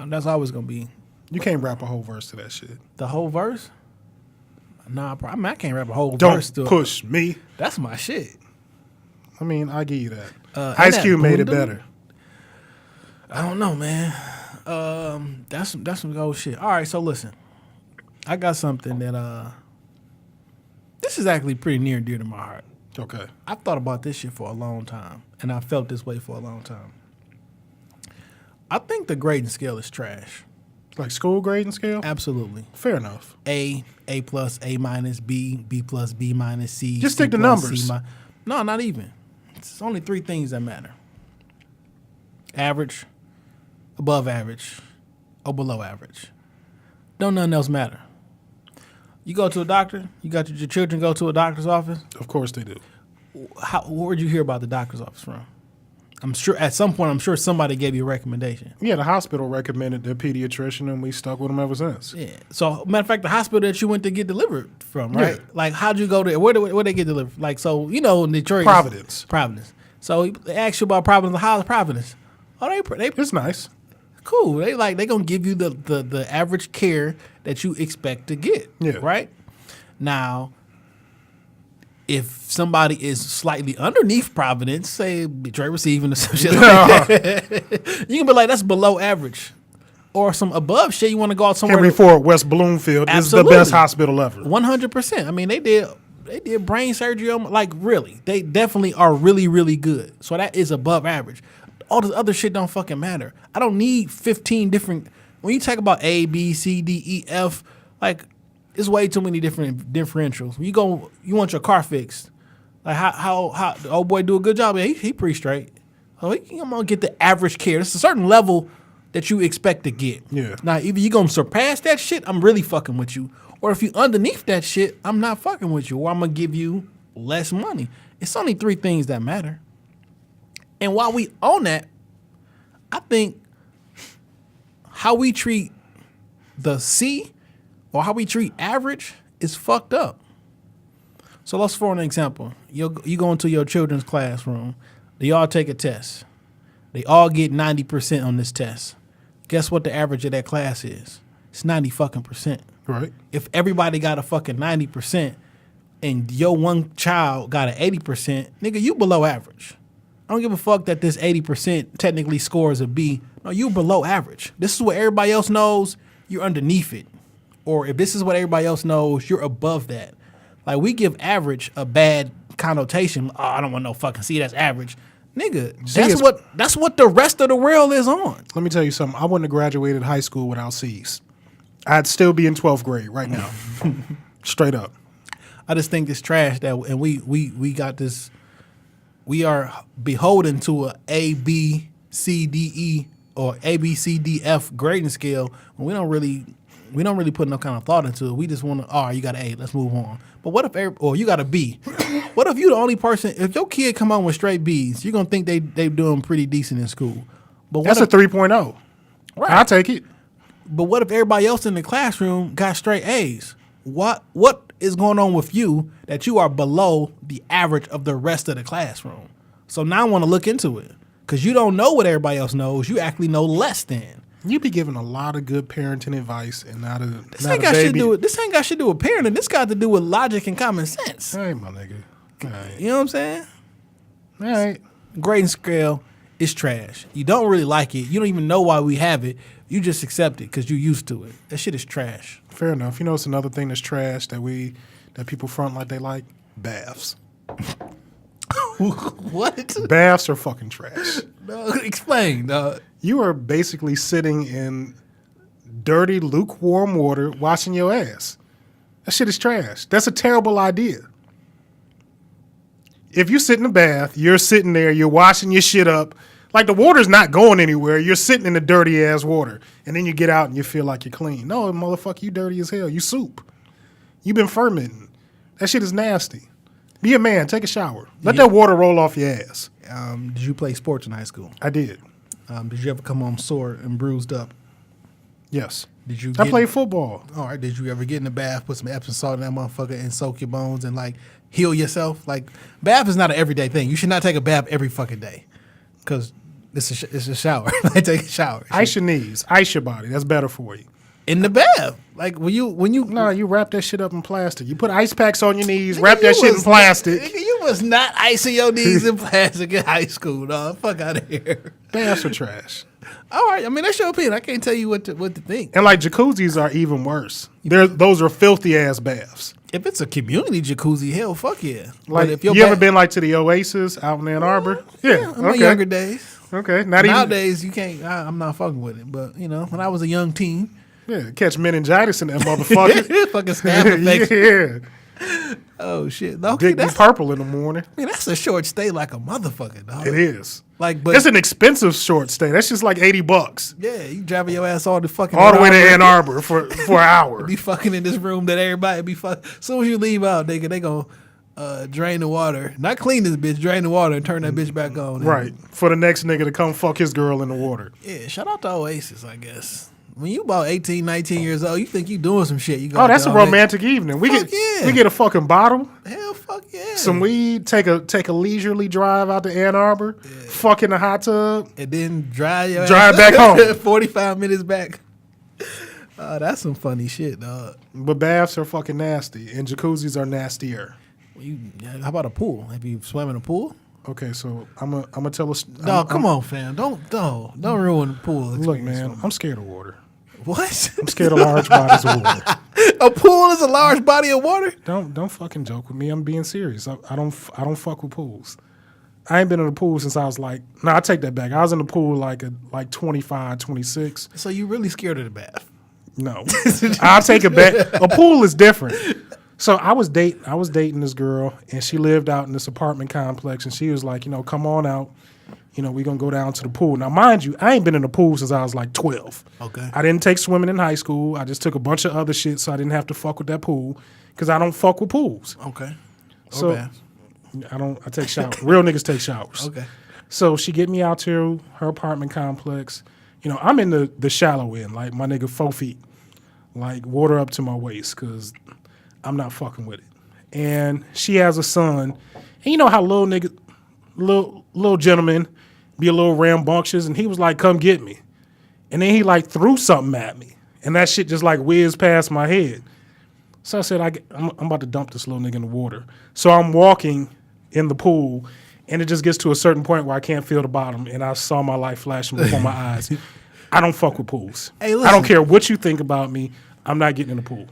That's always gonna be You can't rap a whole verse to that shit. the whole verse. Nah, I can't rap a whole Don't verse to it. push me. That's my shit. I mean, I give you that. And Ice that Cube made it Boondoggle? better. I don't know, man. That's some old shit. All right, so listen, I got something that this is actually pretty near and dear to my heart. Okay. I've thought about this shit for a long time, and I felt this way for a long time. I think the grading scale is trash. Like school grading scale? Absolutely. Fair enough. A plus, A minus, B plus, B minus, C. Just C stick to plus, numbers. C no, not even. It's only three things that matter. Average, above average, or below average. Don't nothing else matter. You go to a doctor, you got your children go to a doctor's office. Of course they do. Where'd you hear about the doctor's office from? I'm sure at some point, somebody gave you a recommendation. Yeah, the hospital recommended their pediatrician, and we stuck with them ever since. Yeah. So, matter of fact, the hospital that you went to get delivered from, right? Yeah. Like, how'd you go there? Where they get delivered? Like, so in Detroit, Providence. Providence. So they asked you about Providence. How's Providence? Oh, they It's nice. cool. They gonna give you the average care that you expect to get. Yeah. Right. Now, if somebody is slightly underneath Providence, say Detroit Receiving or some shit like that, you can be like, that's below average. Or some above shit, you want to go out somewhere. Henry Ford, West Bloomfield is the Absolutely. best hospital ever. 100%. I mean, they did brain surgery on, like, really. They definitely are really, really good. So that is above average. All this other shit don't fucking matter. I don't need 15 different. When you talk about A, B, C, D, E, F, like, it's way too many different differentials. You want your car fixed. Like, how the old boy do a good job? Yeah, he pretty straight. Oh, I'm gonna get the average care. It's a certain level that you expect to get. Yeah. Now, either you gonna surpass that shit, I'm really fucking with you. Or if you underneath that shit, I'm not fucking with you. Or I'm gonna give you less money. It's only three things that matter. And while we own that, I think how we treat the C or how we treat average is fucked up. So let's for an example. You go into your children's classroom. They all take a test. They all get 90% on this test. Guess what the average of that class is? It's 90 fucking percent. Right. If everybody got a fucking 90% and your one child got an 80%, nigga, you below average. I don't give a fuck that this 80% technically scores a B. No, you below average. This is what everybody else knows. You're underneath it. Or if this is what everybody else knows, you're above that. Like, we give average a bad connotation. Oh, I don't want no fucking C, that's average. Nigga, that's what the rest of the world is on. Let me tell you something. I wouldn't have graduated high school without C's. I'd still be in 12th grade right now. Straight up. I just think it's trash that, and we got this. We are beholden to a B, C, D, E or A, B, C, D, F grading scale. We don't really put no kind of thought into it. We just want to. Oh, you got an A. Let's move on. But what if, or you got a B? What if you the only person? If your kid come home with straight B's, you're gonna think they doing pretty decent in school. But that's a 3.0. Right. I'll take it. But what if everybody else in the classroom got straight A's? What is going on with you that you are below the average of the rest of the classroom? So now I want to look into it because you don't know what everybody else knows. You actually know less than. You be giving a lot of good parenting advice and not a this ain't got shit to do with parenting. This got to do with logic and common sense. All right, my nigga. All right. You know what I'm saying? All right. Grading scale is trash. You don't really like it. You don't even know why we have it. You just accept it because you're used to it. That shit is trash. Fair enough. You know, it's another thing that's trash that people front like they like? Baths. What? Baths are fucking trash. No, explain. You are basically sitting in dirty, lukewarm water washing your ass. That shit is trash. That's a terrible idea. If you sit in a bath, you're sitting there, you're washing your shit up. Like, the water's not going anywhere. You're sitting in the dirty-ass water. And then you get out and you feel like you're clean. No, motherfucker, you dirty as hell. You soup. You've been fermenting. That shit is nasty. Be a man. Take a shower. Let that water roll off your ass. Did you play sports in high school? I did. Did you ever come home sore and bruised up? Yes. Did you? I played football. All right. Did you ever get in the bath, put some Epsom salt in that motherfucker, and soak your bones and like heal yourself? Like, bath is not an everyday thing. You should not take a bath every fucking day, because it's a shower. I take a shower. Ice your knees. Ice your body. That's better for you. In the bath, like when you. No, you wrap that shit up in plastic. You put ice packs on your knees. Wrap that shit in plastic. Nigga, you was not icing your knees in plastic in high school, dog. Fuck out of here. Baths are trash. All right, I mean, that's your opinion. I can't tell you what to think. And like, jacuzzis are even worse. Those are filthy ass baths. If it's a community jacuzzi, hell, fuck yeah. Like, if you ever been like to the Oasis out in Ann Arbor? Yeah, in my younger days. Okay, Nowadays you can't. I'm not fucking with it. But you know, when I was a young teen, catch meningitis in that motherfucker. Fucking stab effects. Yeah. Oh shit. Okay, Dick be purple in the morning. I mean, that's a short stay like a motherfucker, dog. It is. Like, but it's an expensive short stay. That's just like $80. Yeah, you driving your ass all the way to Ann Arbor for an hour. Be fucking in this room that everybody be fucking. As soon as you leave out, nigga, they gonna drain the water. Not clean this bitch, drain the water and turn that bitch back on. Right. For the next nigga to come fuck his girl in the water. Yeah, shout out to Oasis, I guess. When you about 18, 19 years old, you think you doing some shit. You go. Oh, that's a romantic evening. We get a fucking bottle. Hell, fuck yeah. Some weed. Take a leisurely drive out to Ann Arbor. Yeah. Fuck in the hot tub. And then drive back home. 45 minutes back. That's some funny shit, dog. But baths are fucking nasty, and jacuzzis are nastier. How about a pool? Have you swam in a pool? Okay, so I'm gonna tell us. No, come on, fam. Don't ruin the pool. Look, man, I'm scared of water. What? I'm scared of large bodies of water. A pool is a large body of water? Don't fucking joke with me. I'm being serious. I don't fuck with pools. I ain't been in a pool since I was like. No, I take that back. I was in the pool like 25, 26. So you really scared of the bath? No, I'll take it back. A pool is different. So I was dating this girl, and she lived out in this apartment complex, and she was like, come on out. We're going to go down to the pool. Now, mind you, I ain't been in the pool since I was like 12. Okay. I didn't take swimming in high school. I just took a bunch of other shit so I didn't have to fuck with that pool because I don't fuck with pools. Okay. So baths. I take showers. Real niggas take showers. Okay. So she get me out to her apartment complex. You know, I'm in the shallow end, like my nigga 4 feet, like water up to my waist, because I'm not fucking with it. And she has a son, and you know how little gentlemen be a little rambunctious, and he was like, "Come get me," and then he like threw something at me, and that shit just like whizzed past my head. So I said, I'm about to dump this little nigga in the water. So I'm walking in the pool, and it just gets to a certain point where I can't feel the bottom, and I saw my life flashing before my eyes. I don't fuck with pools. Hey, listen. I don't care what you think about me. I'm not getting in the pool.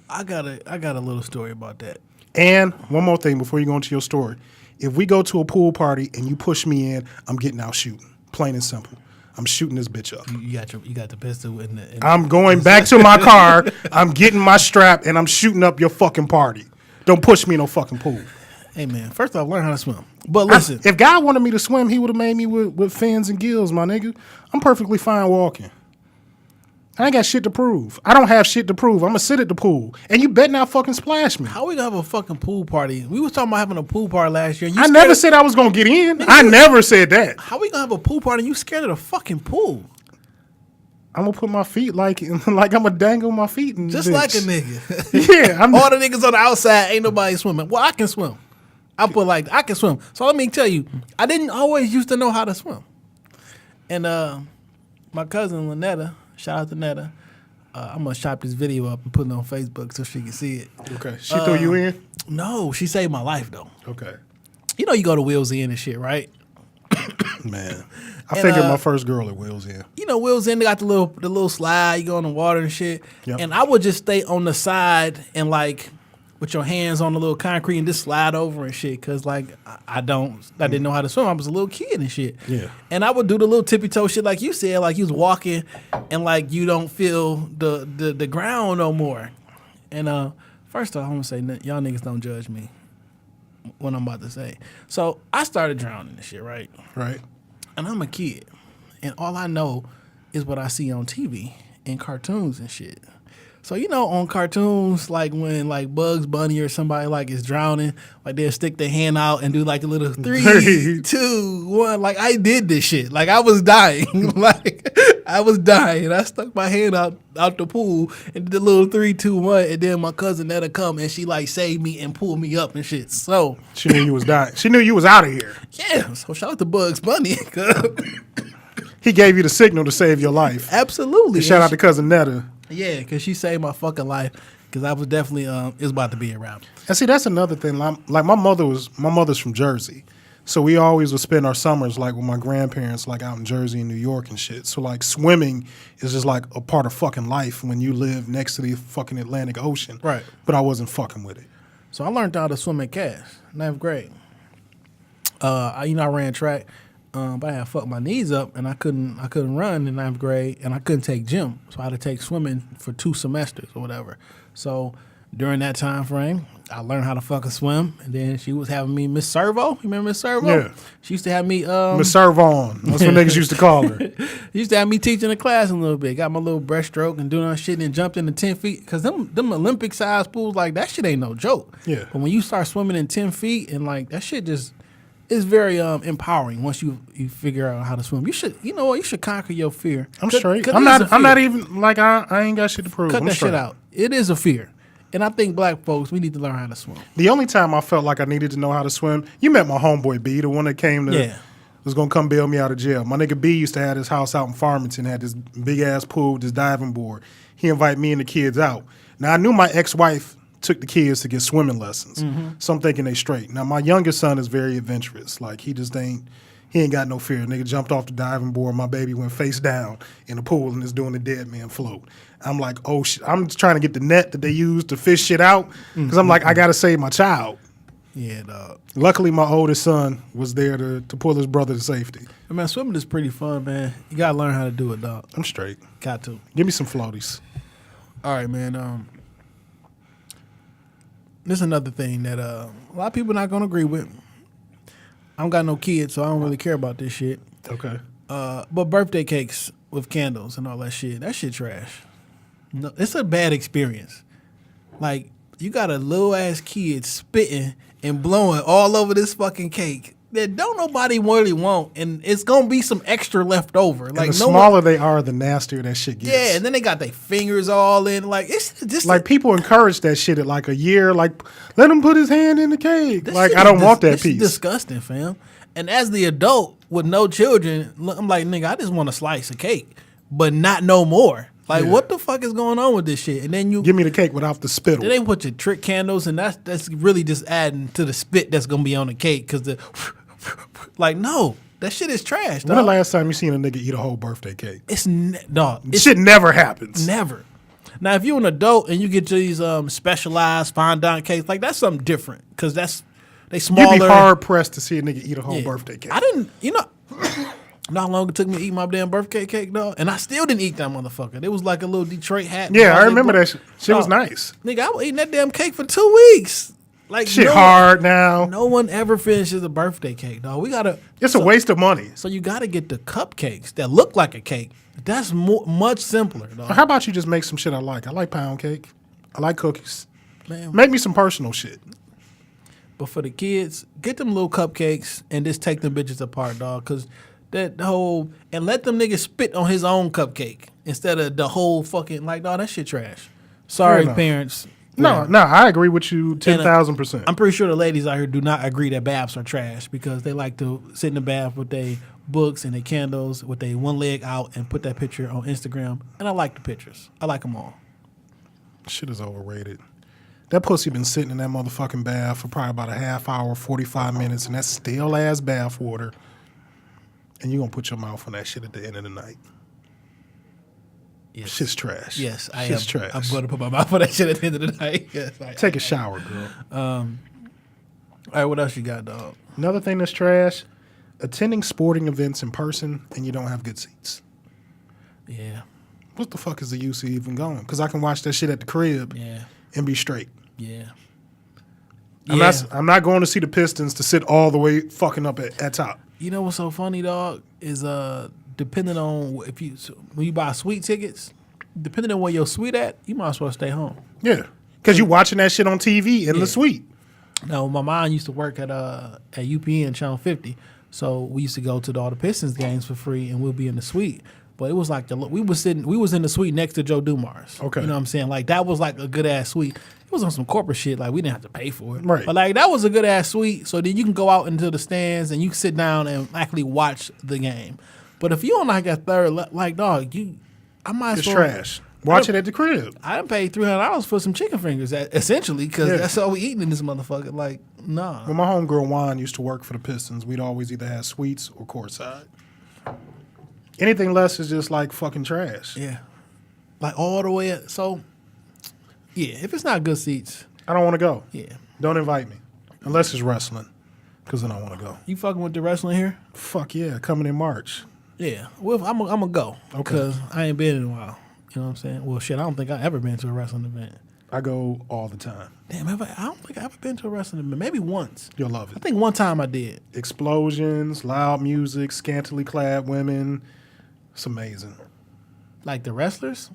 I got a little story about that. And one more thing before you go into your story. If we go to a pool party and you push me in, I'm getting out shooting. Plain and simple. I'm shooting this bitch up. You got the pistol in the. I'm going back to my car. I'm getting my strap and I'm shooting up your fucking party. Don't push me in no fucking pool. Hey man, first off, learn how to swim. But listen, if God wanted me to swim, he would have made me with fins and gills, my nigga. I'm perfectly fine walking. I ain't got shit to prove. I don't have shit to prove. I'm gonna sit at the pool, and you better not fucking splash me. how we gonna have a fucking pool party? We was talking about having a pool party last year. And I never said I was gonna get in. I never said that. How we gonna have a pool party and you scared of the fucking pool? I'm gonna put my feet like I'm gonna dangle my feet and Just like a nigga. Yeah, All the niggas on the outside, ain't nobody swimming. Well, I can swim. I can swim. So let me tell you, I didn't always used to know how to swim. And my cousin Lynetta, shout out to Netta, I'm gonna chop this video up and put it on Facebook so she can see it. Okay, she threw you in. No, she saved my life though. Okay, You know you go to Wheels Inn and shit, right? man, I figured my first girl at Wheels Inn. You know, Wheels Inn, they got the little slide, you go in the water and shit. Yep. And I would just stay on the side and like with your hands on the little concrete and just slide over and shit. Cause like I didn't know how to swim. I was a little kid and shit. Yeah. And I would do the little tippy toe shit like you said, like you was walking and like you don't feel the ground no more. And first off, I'm gonna say y'all niggas don't judge me what I'm about to say. So I started drowning and shit, right? Right. And I'm a kid, and all I know is what I see on TV and cartoons and shit. So you know, on cartoons, like when like Bugs Bunny or somebody like is drowning, like they'll stick their hand out and do like a little 3, 2, 1. Like I did this shit. Like I was dying. Like I was dying. I stuck my hand out the pool and did the little 3, 2, 1, and then my cousin Netta come and she like saved me and pulled me up and shit. So she knew you was dying. She knew you was out of here. yeah. So shout out to Bugs Bunny. He gave you the signal to save your life. Absolutely. And shout out to cousin Netta. Yeah, because she saved my fucking life. Because I was definitely it was about to be around. And see, that's another thing. Like my mother's from Jersey, so we always would spend our summers like with my grandparents, like out in Jersey and New York and shit. So like swimming is just like a part of fucking life when you live next to the fucking Atlantic Ocean. Right. But I wasn't fucking with it. So I learned how to swim in Cass, 9th grade. I ran track, but I had fucked my knees up and I couldn't run in 9th grade and I couldn't take gym. So I had to take swimming for 2 semesters or whatever. So during that time frame, I learned how to fucking swim. And then she was having me Miss Servo. You remember Miss Servo? Yeah. She used to have me Miss Servon. That's what niggas used to call her. She used to have me teaching the class a little bit. Got my little breaststroke and doing that shit and then jumped into 10 feet. Because them Olympic size pools, like that shit ain't no joke. Yeah. But when you start swimming in 10 feet and like that shit just is very empowering once you figure out how to swim. You should conquer your fear. I'm straight. I'm not even like I ain't got shit to prove. Cut I'm that straight. shit out. It is a fear. And I think black folks, we need to learn how to swim. The only time I felt like I needed to know how to swim, you met my homeboy B, the one that came to was gonna come bail me out of jail. My nigga B used to have his house out in Farmington, had this big ass pool with this diving board. He invited me and the kids out. Now I knew my ex-wife took the kids to get swimming lessons. So I'm thinking they straight. Now my youngest son is very adventurous. Like he ain't got no fear. Nigga jumped off the diving board. My baby went face down in the pool and is doing the dead man float. I'm like, oh shit. I'm just trying to get the net that they use to fish shit out because I'm like, I got to save my child. Yeah, dog. Luckily, my oldest son was there to pull his brother to safety. I mean, swimming is pretty fun, man. You got to learn how to do it, dog. I'm straight. Got to. Give me some floaties. All right, man. This is another thing that a lot of people not going to agree with. I don't got no kids, so I don't really care about this shit. Okay. But birthday cakes with candles and all that shit trash. No, it's a bad experience. Like, you got a little ass kid spitting and blowing all over this fucking cake that don't nobody really want, and it's gonna be some extra left over. Like and the smaller they are, the nastier that shit gets. Yeah, and then they got their fingers all in. Like it's just like people encourage that shit at like a year. Like let him put his hand in the cake. Like I don't want that this piece. Is disgusting, fam. And as the adult with no children, I'm like, nigga, I just want a slice of cake, but not no more. Like, what the fuck is going on with this shit? And then you give me the cake without the spittle. Then they put your trick candles, and that's really just adding to the spit that's gonna be on the cake. Cause like, no, that shit is trash. Dog. When the last time you seen a nigga eat a whole birthday cake? It's shit never happens. Never. Now, if you're an adult and you get these specialized fondant cakes, like that's something different. Cause they smaller. You'd be hard pressed to see a nigga eat a whole birthday cake. I didn't, not long it took me to eat my damn birthday cake, though, and I still didn't eat that motherfucker. It was like a little Detroit hat. Yeah, I remember that shit. Shit was nice. Nigga, I was eating that damn cake for 2 weeks. Like shit hard now. No one ever finishes a birthday cake, dog. It's a waste of money. So you gotta get the cupcakes that look like a cake. That's much simpler, dog. How about you just make some shit I like? I like pound cake. I like cookies. Man, make me some personal shit. But for the kids, get them little cupcakes and just take them bitches apart, dog. Cause that whole and let them niggas spit on his own cupcake instead of the whole fucking like, dog, that shit trash. Sorry, parents. No, I agree with you 10,000%. I'm pretty sure the ladies out here do not agree that baths are trash because they like to sit in the bath with their books and their candles with their one leg out and put that picture on Instagram. And I like the pictures. I like them all. Shit is overrated. That pussy been sitting in that motherfucking bath for probably about a half hour, 45 minutes, and that's stale ass bath water. And you gonna put your mouth on that shit at the end of the night. Yes. Shit's trash. Yes, I Shit's am. Trash. I'm going to put my mouth on that shit at the end of the night. Yes, Take a shower, girl. All right, what else you got, dog? Another thing that's trash, attending sporting events in person and you don't have good seats. Yeah. What the fuck is the use of even going? Because I can watch that shit at the crib and be straight. Yeah. I'm not going to see the Pistons to sit all the way fucking up at top. You know what's so funny, dog, is depending on when you buy suite tickets, depending on where your suite at, you might as well stay home. Yeah, because you watching that shit on TV in the suite. No, my mom used to work at UPN Channel 50, so we used to go to all the Pistons games for free, and we'll be in the suite. But it was like we was in the suite next to Joe Dumars. Okay, you know what I'm saying? Like that was like a good ass suite. It was on some corporate shit. Like we didn't have to pay for it, right? But like that was a good ass suite. So then you can go out into the stands and you can sit down and actually watch the game. But if you on like a third, like dog, I might as well. It's trash. Watch it at the crib. I done paid $300 for some chicken fingers, essentially, because that's all we eating in this motherfucker. Like, nah. When my homegirl Juan used to work for the Pistons, we'd always either have suites or courtside. Anything less is just like fucking trash. Yeah. Like all the way up. So, yeah, if it's not good seats. I don't want to go. Yeah. Don't invite me. Unless it's wrestling, because then I want to go. You fucking with the wrestling here? Fuck yeah, coming in March. Yeah. Well, I'm going to go. Okay. Because I ain't been in a while. You know what I'm saying? Well, shit, I don't think I've ever been to a wrestling event. I go all the time. Damn, I don't think I've ever been to a wrestling event. Maybe once. You'll love it. I think one time I did. Explosions, loud music, scantily clad women. It's amazing. Like the wrestlers?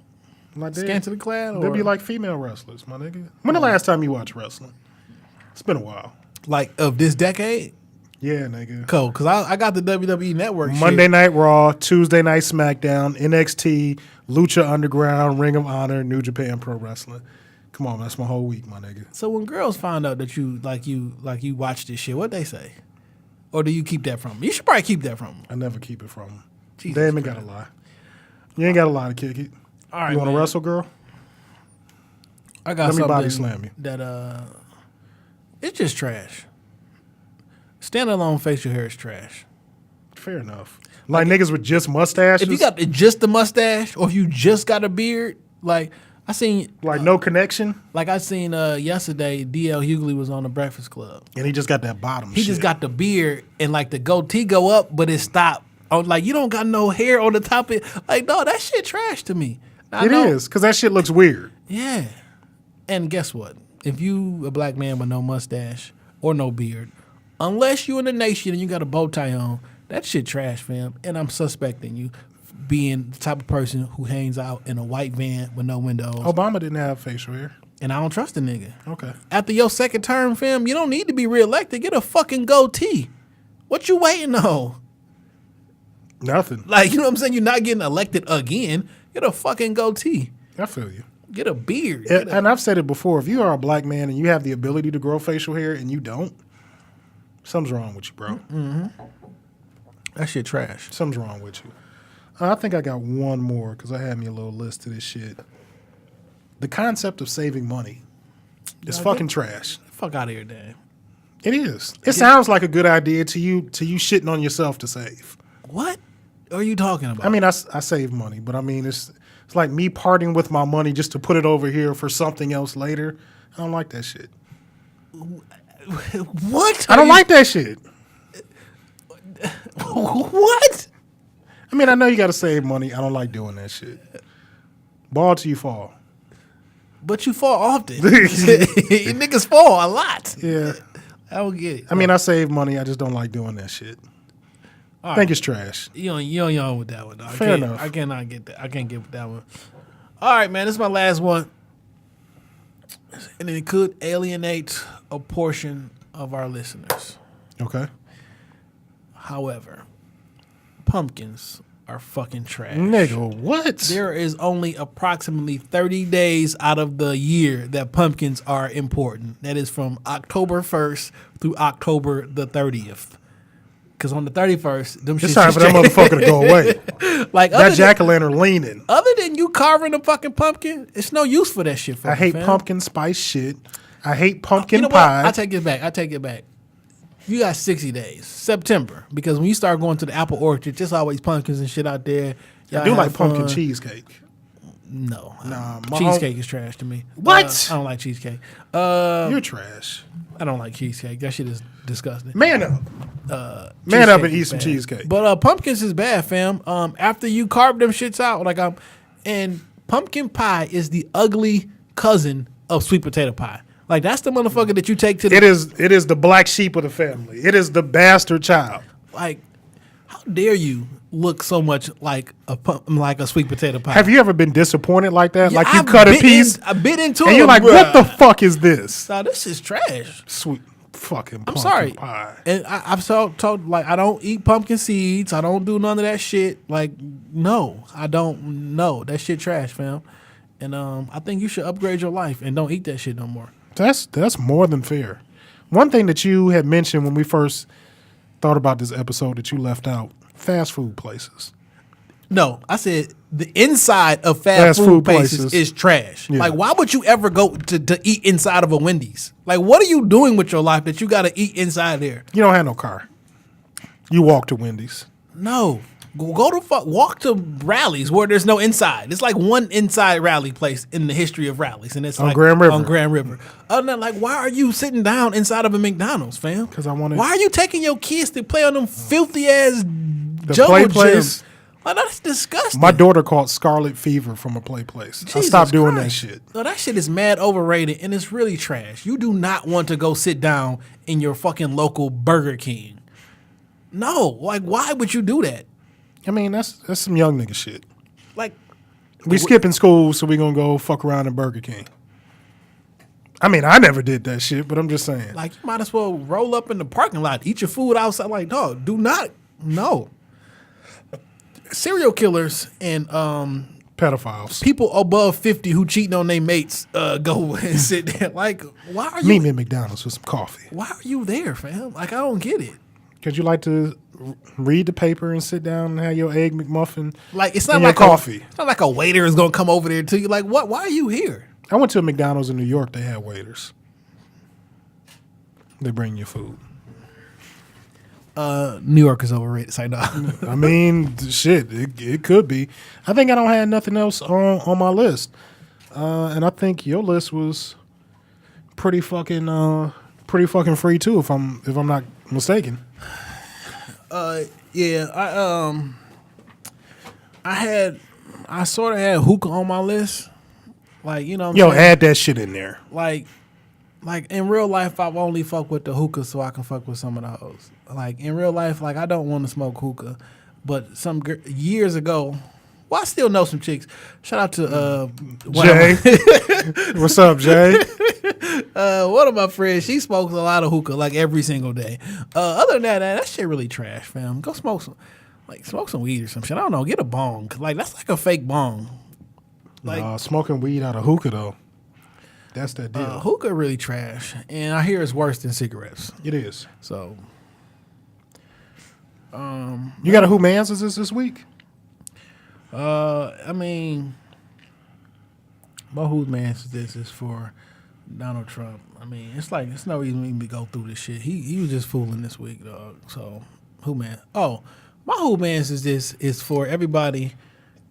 Like scantily clad? They'd be like female wrestlers, my nigga. When the last time you watched wrestling? It's been a while. Like of this decade? Yeah, nigga. Cool, because I got the WWE Network Monday shit. Night Raw, Tuesday Night SmackDown, NXT, Lucha Underground, Ring of Honor, New Japan Pro Wrestling. Come on, that's my whole week, my nigga. So when girls find out that you watch this shit, what they say? Or do you keep that from them? You should probably keep that from them. I never keep it from them. Jesus They ain't Christ. got to lie. You ain't got to lie to kick it. All right, you want to man. wrestle, girl? I got Let me something body slam you. that it's just trash. Standalone facial hair is trash. Fair enough. Like niggas with just mustaches? If you got just the mustache, or if you just got a beard, like I seen, like no connection? like I seen yesterday, DL Hughley was on the Breakfast Club. And he just got that bottom He shit. just got the beard and like the goatee go up, but it stopped. Like you don't got no hair on the top of it. Like no, that shit trash to me. I It know- is, because that shit looks weird. Yeah. And guess what? If you a black man with no mustache or no beard, unless you in the nation and you got a bow tie on, that shit trash, fam. And I'm suspecting you being the type of person who hangs out in a white van with no windows. Obama didn't have facial hair. And I don't trust the nigga. Okay. After your second term, fam, you don't need to be reelected. Get a fucking goatee. What you waiting on? Nothing. Like, you know what I'm saying? You're not getting elected again. Get a fucking goatee. I feel you. Get a beard. And I've said it before. If you are a black man and you have the ability to grow facial hair and you don't, something's wrong with you, bro. Mm-hmm. That shit trash. Something's wrong with you. I think I got one more because I had me a little list of this shit. The concept of saving money is fucking trash. Fuck out of here, Dan. It is. It sounds like a good idea to you shitting on yourself to save. What are you talking about? I mean, I save money, but I mean, it's like me parting with my money just to put it over here for something else later. I don't like that shit. What? I don't like that shit. What? I mean, I know you got to save money. I don't like doing that shit. Ball till you fall. But you fall often. You niggas fall a lot. Yeah. I don't get it. I mean, I save money. I just don't like doing that shit. I think it's trash. You on with that one, dog. Fair enough. I cannot get that. I can't get with that one. All right, man. This is my last one. And it could alienate a portion of our listeners. Okay. However, pumpkins are fucking trash. Nigga, what? There is only approximately 30 days out of the year that pumpkins are important. That is from October 1st through October the 30th. Because on the 31st, them It's shits time for that motherfucker to go away. Like that jack-o'-lantern leaning. Other than you carving a fucking pumpkin, it's no use for that shit. I hate fam. pumpkin spice shit. I hate pumpkin you know pie. What? I take it back. You got 60 days. September. Because when you start going to the apple orchard, there's always pumpkins and shit out there. I do like pumpkin cheesecake. No. Nah, cheesecake is trash to me. What? I don't like cheesecake. You're trash. I don't like cheesecake. That shit is disgusting. Man up. Man up and eat some cheesecake. But pumpkins is bad, fam. After you carve them shits out, and pumpkin pie is the ugly cousin of sweet potato pie. Like, that's the motherfucker that you take to the... It is the black sheep of the family. It is the bastard child. Like, how dare you look so much like a sweet potato pie? Have you ever been disappointed like that? Yeah, like you I've cut a bit piece I bit into it. and you're like, what the fuck is this? No, this is trash. Sweet fucking I'm pumpkin sorry. pie. And I've told, like, I don't eat pumpkin seeds. I don't do none of that shit. Like, no, I don't. No, that shit trash, fam. And I think you should upgrade your life and don't eat that shit no more. That's more than fair. One thing that you had mentioned when we first thought about this episode that you left out, fast food places. No, I said the inside of fast food places is trash. Yeah. Like, why would you ever go to eat inside of a Wendy's? Like, what are you doing with your life that you got to eat inside there? You don't have no car. You walk to Wendy's. No. Walk to rallies where there's no inside. It's like one inside rally place in the history of rallies, and it's On like Grand River. On Grand River. Other than that, like, why are you sitting down inside of a McDonald's, fam? Because I want to. Why are you taking your kids to play on them filthy ass The jungle play place? gyms? Like, that's disgusting. My daughter caught scarlet fever from a play place. I Jesus stopped doing Christ. that shit. No, that shit is mad overrated, and it's really trash. You do not want to go sit down in your fucking local Burger King. No, like, why would you do that? I mean, that's some young nigga shit. Like, We skipping school, so we gonna go fuck around in Burger King. I mean, I never did that shit, but I'm just saying. Like, you might as well roll up in the parking lot, eat your food outside. Like, dog, do not. No. Serial killers and Pedophiles. people above 50 who cheating on their mates go and sit there. Like, why are you? Meet me at McDonald's with some coffee. Why are you there, fam? Like, I don't get it. Because you like to read the paper and sit down and have your egg McMuffin. Like, it's not and like your coffee. It's not like a waiter is gonna come over there to you. Like, what? Why are you here? I went to a McDonald's in New York. They had waiters. They bring you food. New York is overrated. Say no. I mean, shit, it could be. I think I don't have nothing else on my list, and I think your list was pretty fucking free too, if I'm not mistaken. Yeah, I sort of had hookah on my list. Like, you know what I'm saying? Add that shit in there. Like in real life, I've only fuck with the hookah so I can fuck with some of the hoes. Like, in real life, like, I don't want to smoke hookah. But years ago, well, I still know some chicks. Shout out to Jay. What's up, Jay? One of my friends, she smokes a lot of hookah like every single day. Other than that shit really trash, fam. Go smoke some weed or some shit. I don't know. Get a bong. Like that's like a fake bong. Like smoking weed out of hookah though. That's that deal. Hookah really trash, and I hear it's worse than cigarettes. It is. So, you got a Who Mans is this week? I mean, my Who Mans is for Donald Trump. I mean, it's no reason even to go through this shit. He was just fooling this week, dog. So, Who Man? Oh, my Who Mans is for everybody,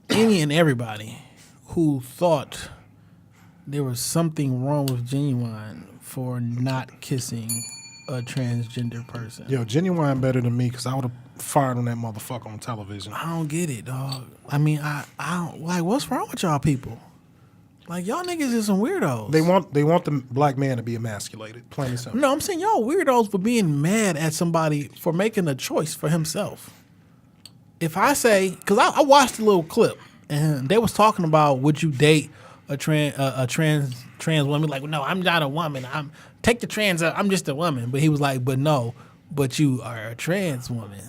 any and everybody who thought there was something wrong with Genuine for not kissing a transgender person. Yo, Genuine better than me because I would have fired on that motherfucker on television. I don't get it, dog. I mean, I don't like. What's wrong with y'all people? Like y'all niggas is some weirdos. They want the black man to be emasculated. Plain and simple. No, I'm saying y'all weirdos for being mad at somebody for making a choice for himself. If I say, because I watched a little clip and they was talking about would you date a trans woman? Like, no, I'm not a woman. Take the trans out. I'm just a woman. But he was like, but no, but you are a trans woman.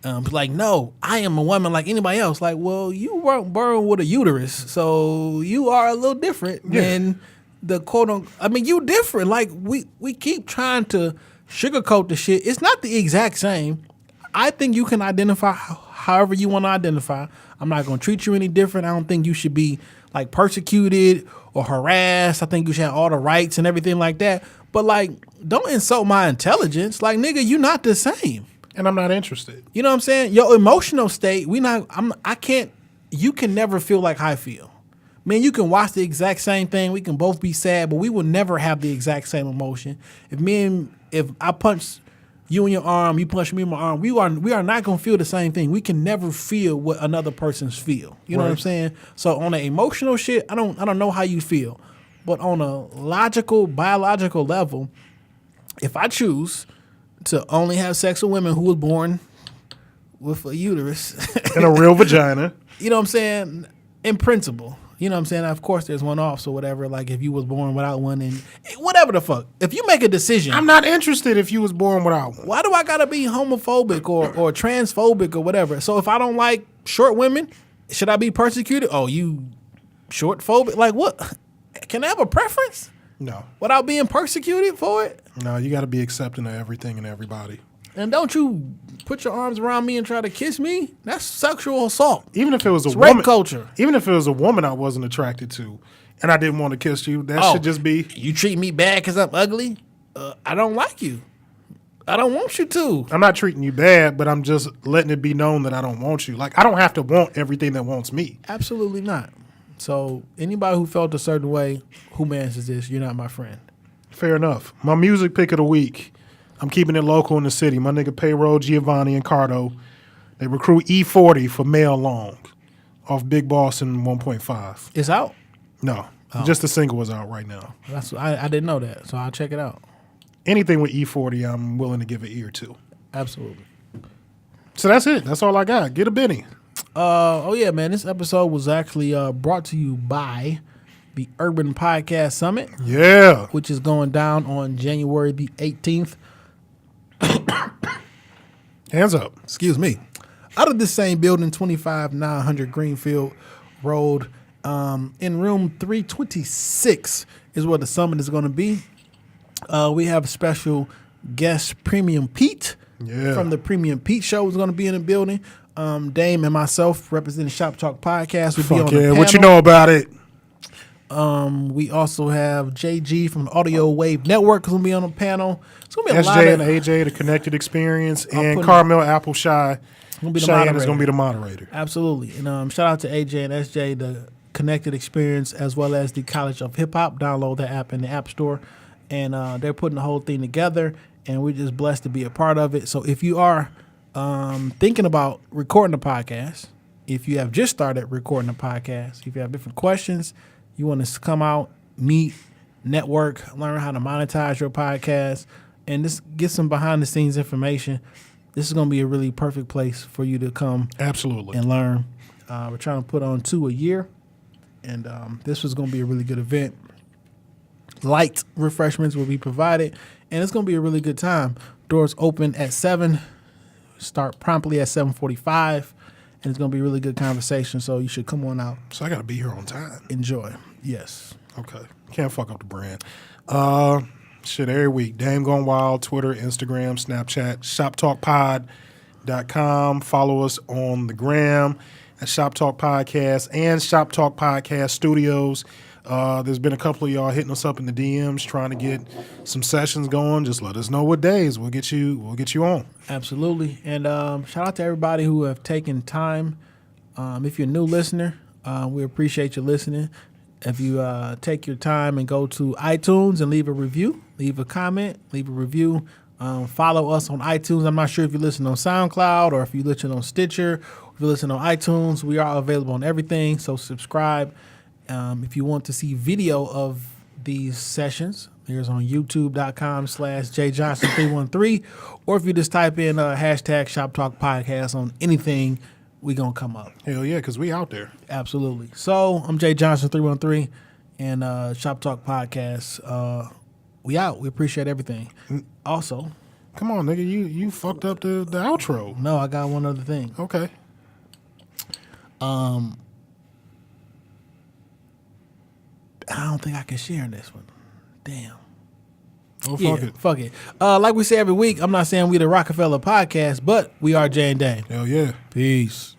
Like, no, I am a woman like anybody else. Like, well, you weren't born with a uterus, so you are a little different than the quote unquote. I mean, you different. Like, we keep trying to sugarcoat the shit. It's not the exact same. I think you can identify however you want to identify. I'm not going to treat you any different. I don't think you should be like persecuted or harassed. I think you should have all the rights and everything like that. But like, don't insult my intelligence. Like, nigga, you not the same. And I'm not interested. You know what I'm saying? Your emotional state, you can never feel like I feel. Man, you can watch the exact same thing. We can both be sad, but we will never have the exact same emotion. If I punch you in your arm, you punch me in my arm, we are not gonna feel the same thing. We can never feel what another person's feel. You know what I'm saying? So on the emotional shit, I don't know how you feel. But on a logical, biological level, if I choose to only have sex with women who was born with a uterus and a real vagina. You know what I'm saying? In principle. You know what I'm saying? Of course there's one-offs or whatever, like if you was born without one and whatever the fuck. If you make a decision. I'm not interested if you was born without one. Why do I gotta be homophobic or transphobic or whatever? So if I don't like short women, should I be persecuted? Oh, you short phobic? Like what? Can I have a preference? No. Without being persecuted for it? No, you got to be accepting of everything and everybody. And don't you put your arms around me and try to kiss me? That's sexual assault. Even if it was it's a woman, rape culture. Even if it was a woman I wasn't attracted to, and I didn't want to kiss you, that should just be. You treat me bad because I'm ugly? I don't like you. I don't want you to. I'm not treating you bad, but I'm just letting it be known that I don't want you. Like I don't have to want everything that wants me. Absolutely not. So anybody who felt a certain way, who mans is this? You're not my friend. Fair enough. My music pick of the week. I'm keeping it local in the city. My nigga Payroll, Giovanni, and Cardo. They recruit E40 for Mail Long off Big Boss and 1.5. It's out? No. Just the single is out right now. I didn't know that, so I'll check it out. Anything with E40, I'm willing to give an ear to. Absolutely. So that's it. That's all I got. Get a Benny. Oh yeah, man. This episode was actually brought to you by the Urban Podcast Summit. Yeah. Which is going down on January the 18th. Hands up. Excuse me. Out of the same building, 25900 Greenfield Road, in room 326 is where the summit is going to be. We have special guest Premium Pete from the Premium Pete Show is going to be in the building. Dame and myself representing Shop Talk Podcast will be on the panel. What you know about it? We also have JG from the Audio Wave Network who's going to be on the panel. It's going to be a lot SJ of... and AJ, the Connected Experience, and Carmel Appleshy. Cheyenne is going to be the moderator. Absolutely. And shout out to AJ and SJ, the Connected Experience, as well as the College of Hip Hop. Download the app in the App Store. And they're putting the whole thing together, and we're just blessed to be a part of it. So if you are thinking about recording a podcast, if you have just started recording a podcast, if you have different questions, you want to come out, meet, network, learn how to monetize your podcast, and just get some behind-the-scenes information, this is going to be a really perfect place for you to come absolutely and learn. We're trying to put on 2 a year, and this was going to be a really good event. Light refreshments will be provided, and it's going to be a really good time. Doors open at 7, start promptly at 7:45, and it's going to be a really good conversation, so you should come on out. So I got to be here on time. Enjoy. Yes. Okay. Can't fuck up the brand. Shit, every week. Dame Gone Wild, Twitter, Instagram, Snapchat, shoptalkpod.com. Follow us on the gram at Shop Talk Podcast and Shop Talk Podcast Studios. There's been a couple of y'all hitting us up in the DMs trying to get some sessions going. Just let us know what days. We'll get you on. Absolutely. And shout out to everybody who have taken time. If you're a new listener, we appreciate you listening. If you take your time and go to iTunes and leave a review, leave a comment, leave a review, follow us on iTunes. I'm not sure if you listen on SoundCloud or if you listen on Stitcher, if you listen on iTunes. We are available on everything, so subscribe. If you want to see video of these sessions, there's on youtube.com/jjohnson313, or if you just type in hashtag Shop Talk Podcast on anything, we gonna come up. Hell yeah, because we out there. Absolutely. So I'm Jay Johnson 313 and Shop Talk Podcast. We out. We appreciate everything. Also, come on, nigga, you fucked up the outro. No, I got one other thing. Okay. I don't think I can share this one. Damn. Oh, fuck it. Fuck it. Like we say every week, I'm not saying we the Rockefeller Podcast, but we are Jay and Dame. Hell yeah. Peace.